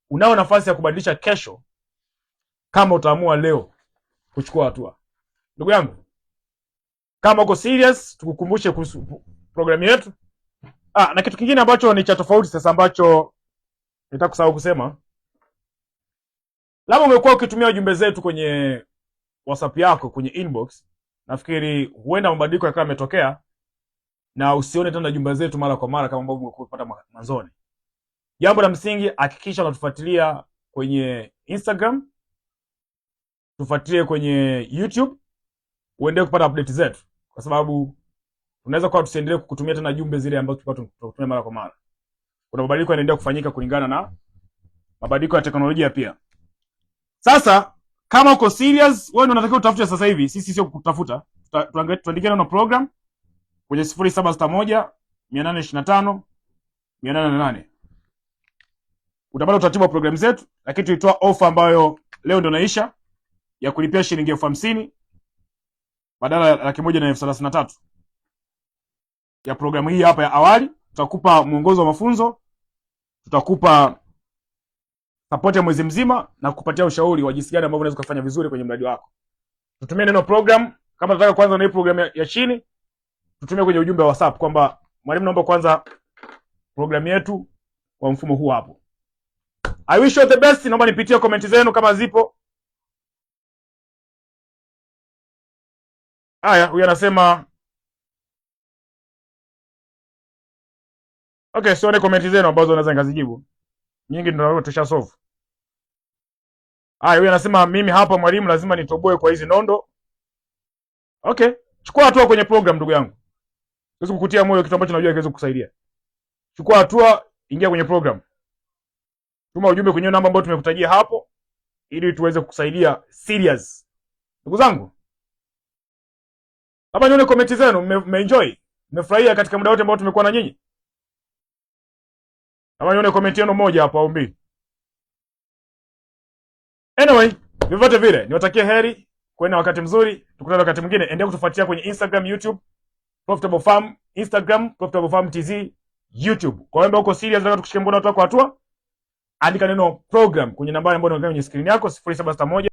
unao nafasi ya kubadilisha kesho kama utaamua leo kuchukua hatua. Ndugu yangu, kama uko serious, tukukumbushe kuhusu programu yetu. Na kitu kingine ambacho ni cha tofauti sasa, ambacho nitaka kusahau kusema, labda umekuwa ukitumia ujumbe zetu kwenye WhatsApp yako kwenye inbox. Nafikiri huenda mabadiliko yakawa yametokea na usione tena jumbe zetu mara kwa mara kama ambavyo umekuwa unapata mwanzoni. Jambo la msingi, hakikisha unatufuatilia kwenye Instagram, tufuatilie kwenye YouTube, uendelee kupata update zetu, kwa sababu unaweza kwa tusiendelee kukutumia tena jumbe zile ambazo tulikuwa tunatumia mara kwa mara. Kuna mabadiliko yanaendelea kufanyika kulingana na mabadiliko ya teknolojia pia. Sasa kama uko serious, wewe ndio unatakiwa utafute sasa hivi, sisi sio kutafuta. Tuandikie na program kwenye 0761 825 888. Utapata utaratibu wa program zetu, lakini tulitoa offer ambayo leo ndio naisha, ya kulipia shilingi 50,000 badala ya 133 ya programu hii hapa ya awali. Tutakupa mwongozo wa mafunzo, tutakupa support ya mwezi mzima na kukupatia ushauri wa jinsi gani ambavyo unaweza kufanya vizuri kwenye mradi wako. Tutumie neno program. Kama unataka kwanza na hii program ya chini, tutumie kwenye ujumbe wa WhatsApp kwamba mwalimu, naomba kwanza program yetu kwa mfumo huu hapo. I wish you the best. Naomba nipitie comment zenu kama zipo. Haya, huyu anasema okay, sione comment zenu ambazo naweza nikazijibu. Nyingi ndio tusha solve. Haya, huyu anasema mimi hapa mwalimu lazima nitoboe kwa hizi nondo. Okay, chukua hatua kwenye program ndugu yangu. Siwezi kukutia moyo kitu ambacho najua kiweze kukusaidia. Chukua hatua, ingia kwenye program. Tuma ujumbe kwenye namba ambayo tumekutajia hapo ili tuweze kukusaidia serious. Ndugu zangu, hapa nione comment zenu, mmeenjoy, mmefurahia katika muda wote ambao tumekuwa na nyinyi. Hapa nione comment yenu moja hapa au mbili. Anyway, vyovyote vile niwatakie heri, kuwa na wakati mzuri, tukutane wakati mwingine. Endelea kutufuatia kwenye Instagram, YouTube, Profitable Farm, Instagram, Profitable Farm TZ, YouTube. Kwa wewe uko serious nataka tukushike mkono watu kwa hatua, andika neno program kwenye nambari ambayo unaona kwenye screen yako 0761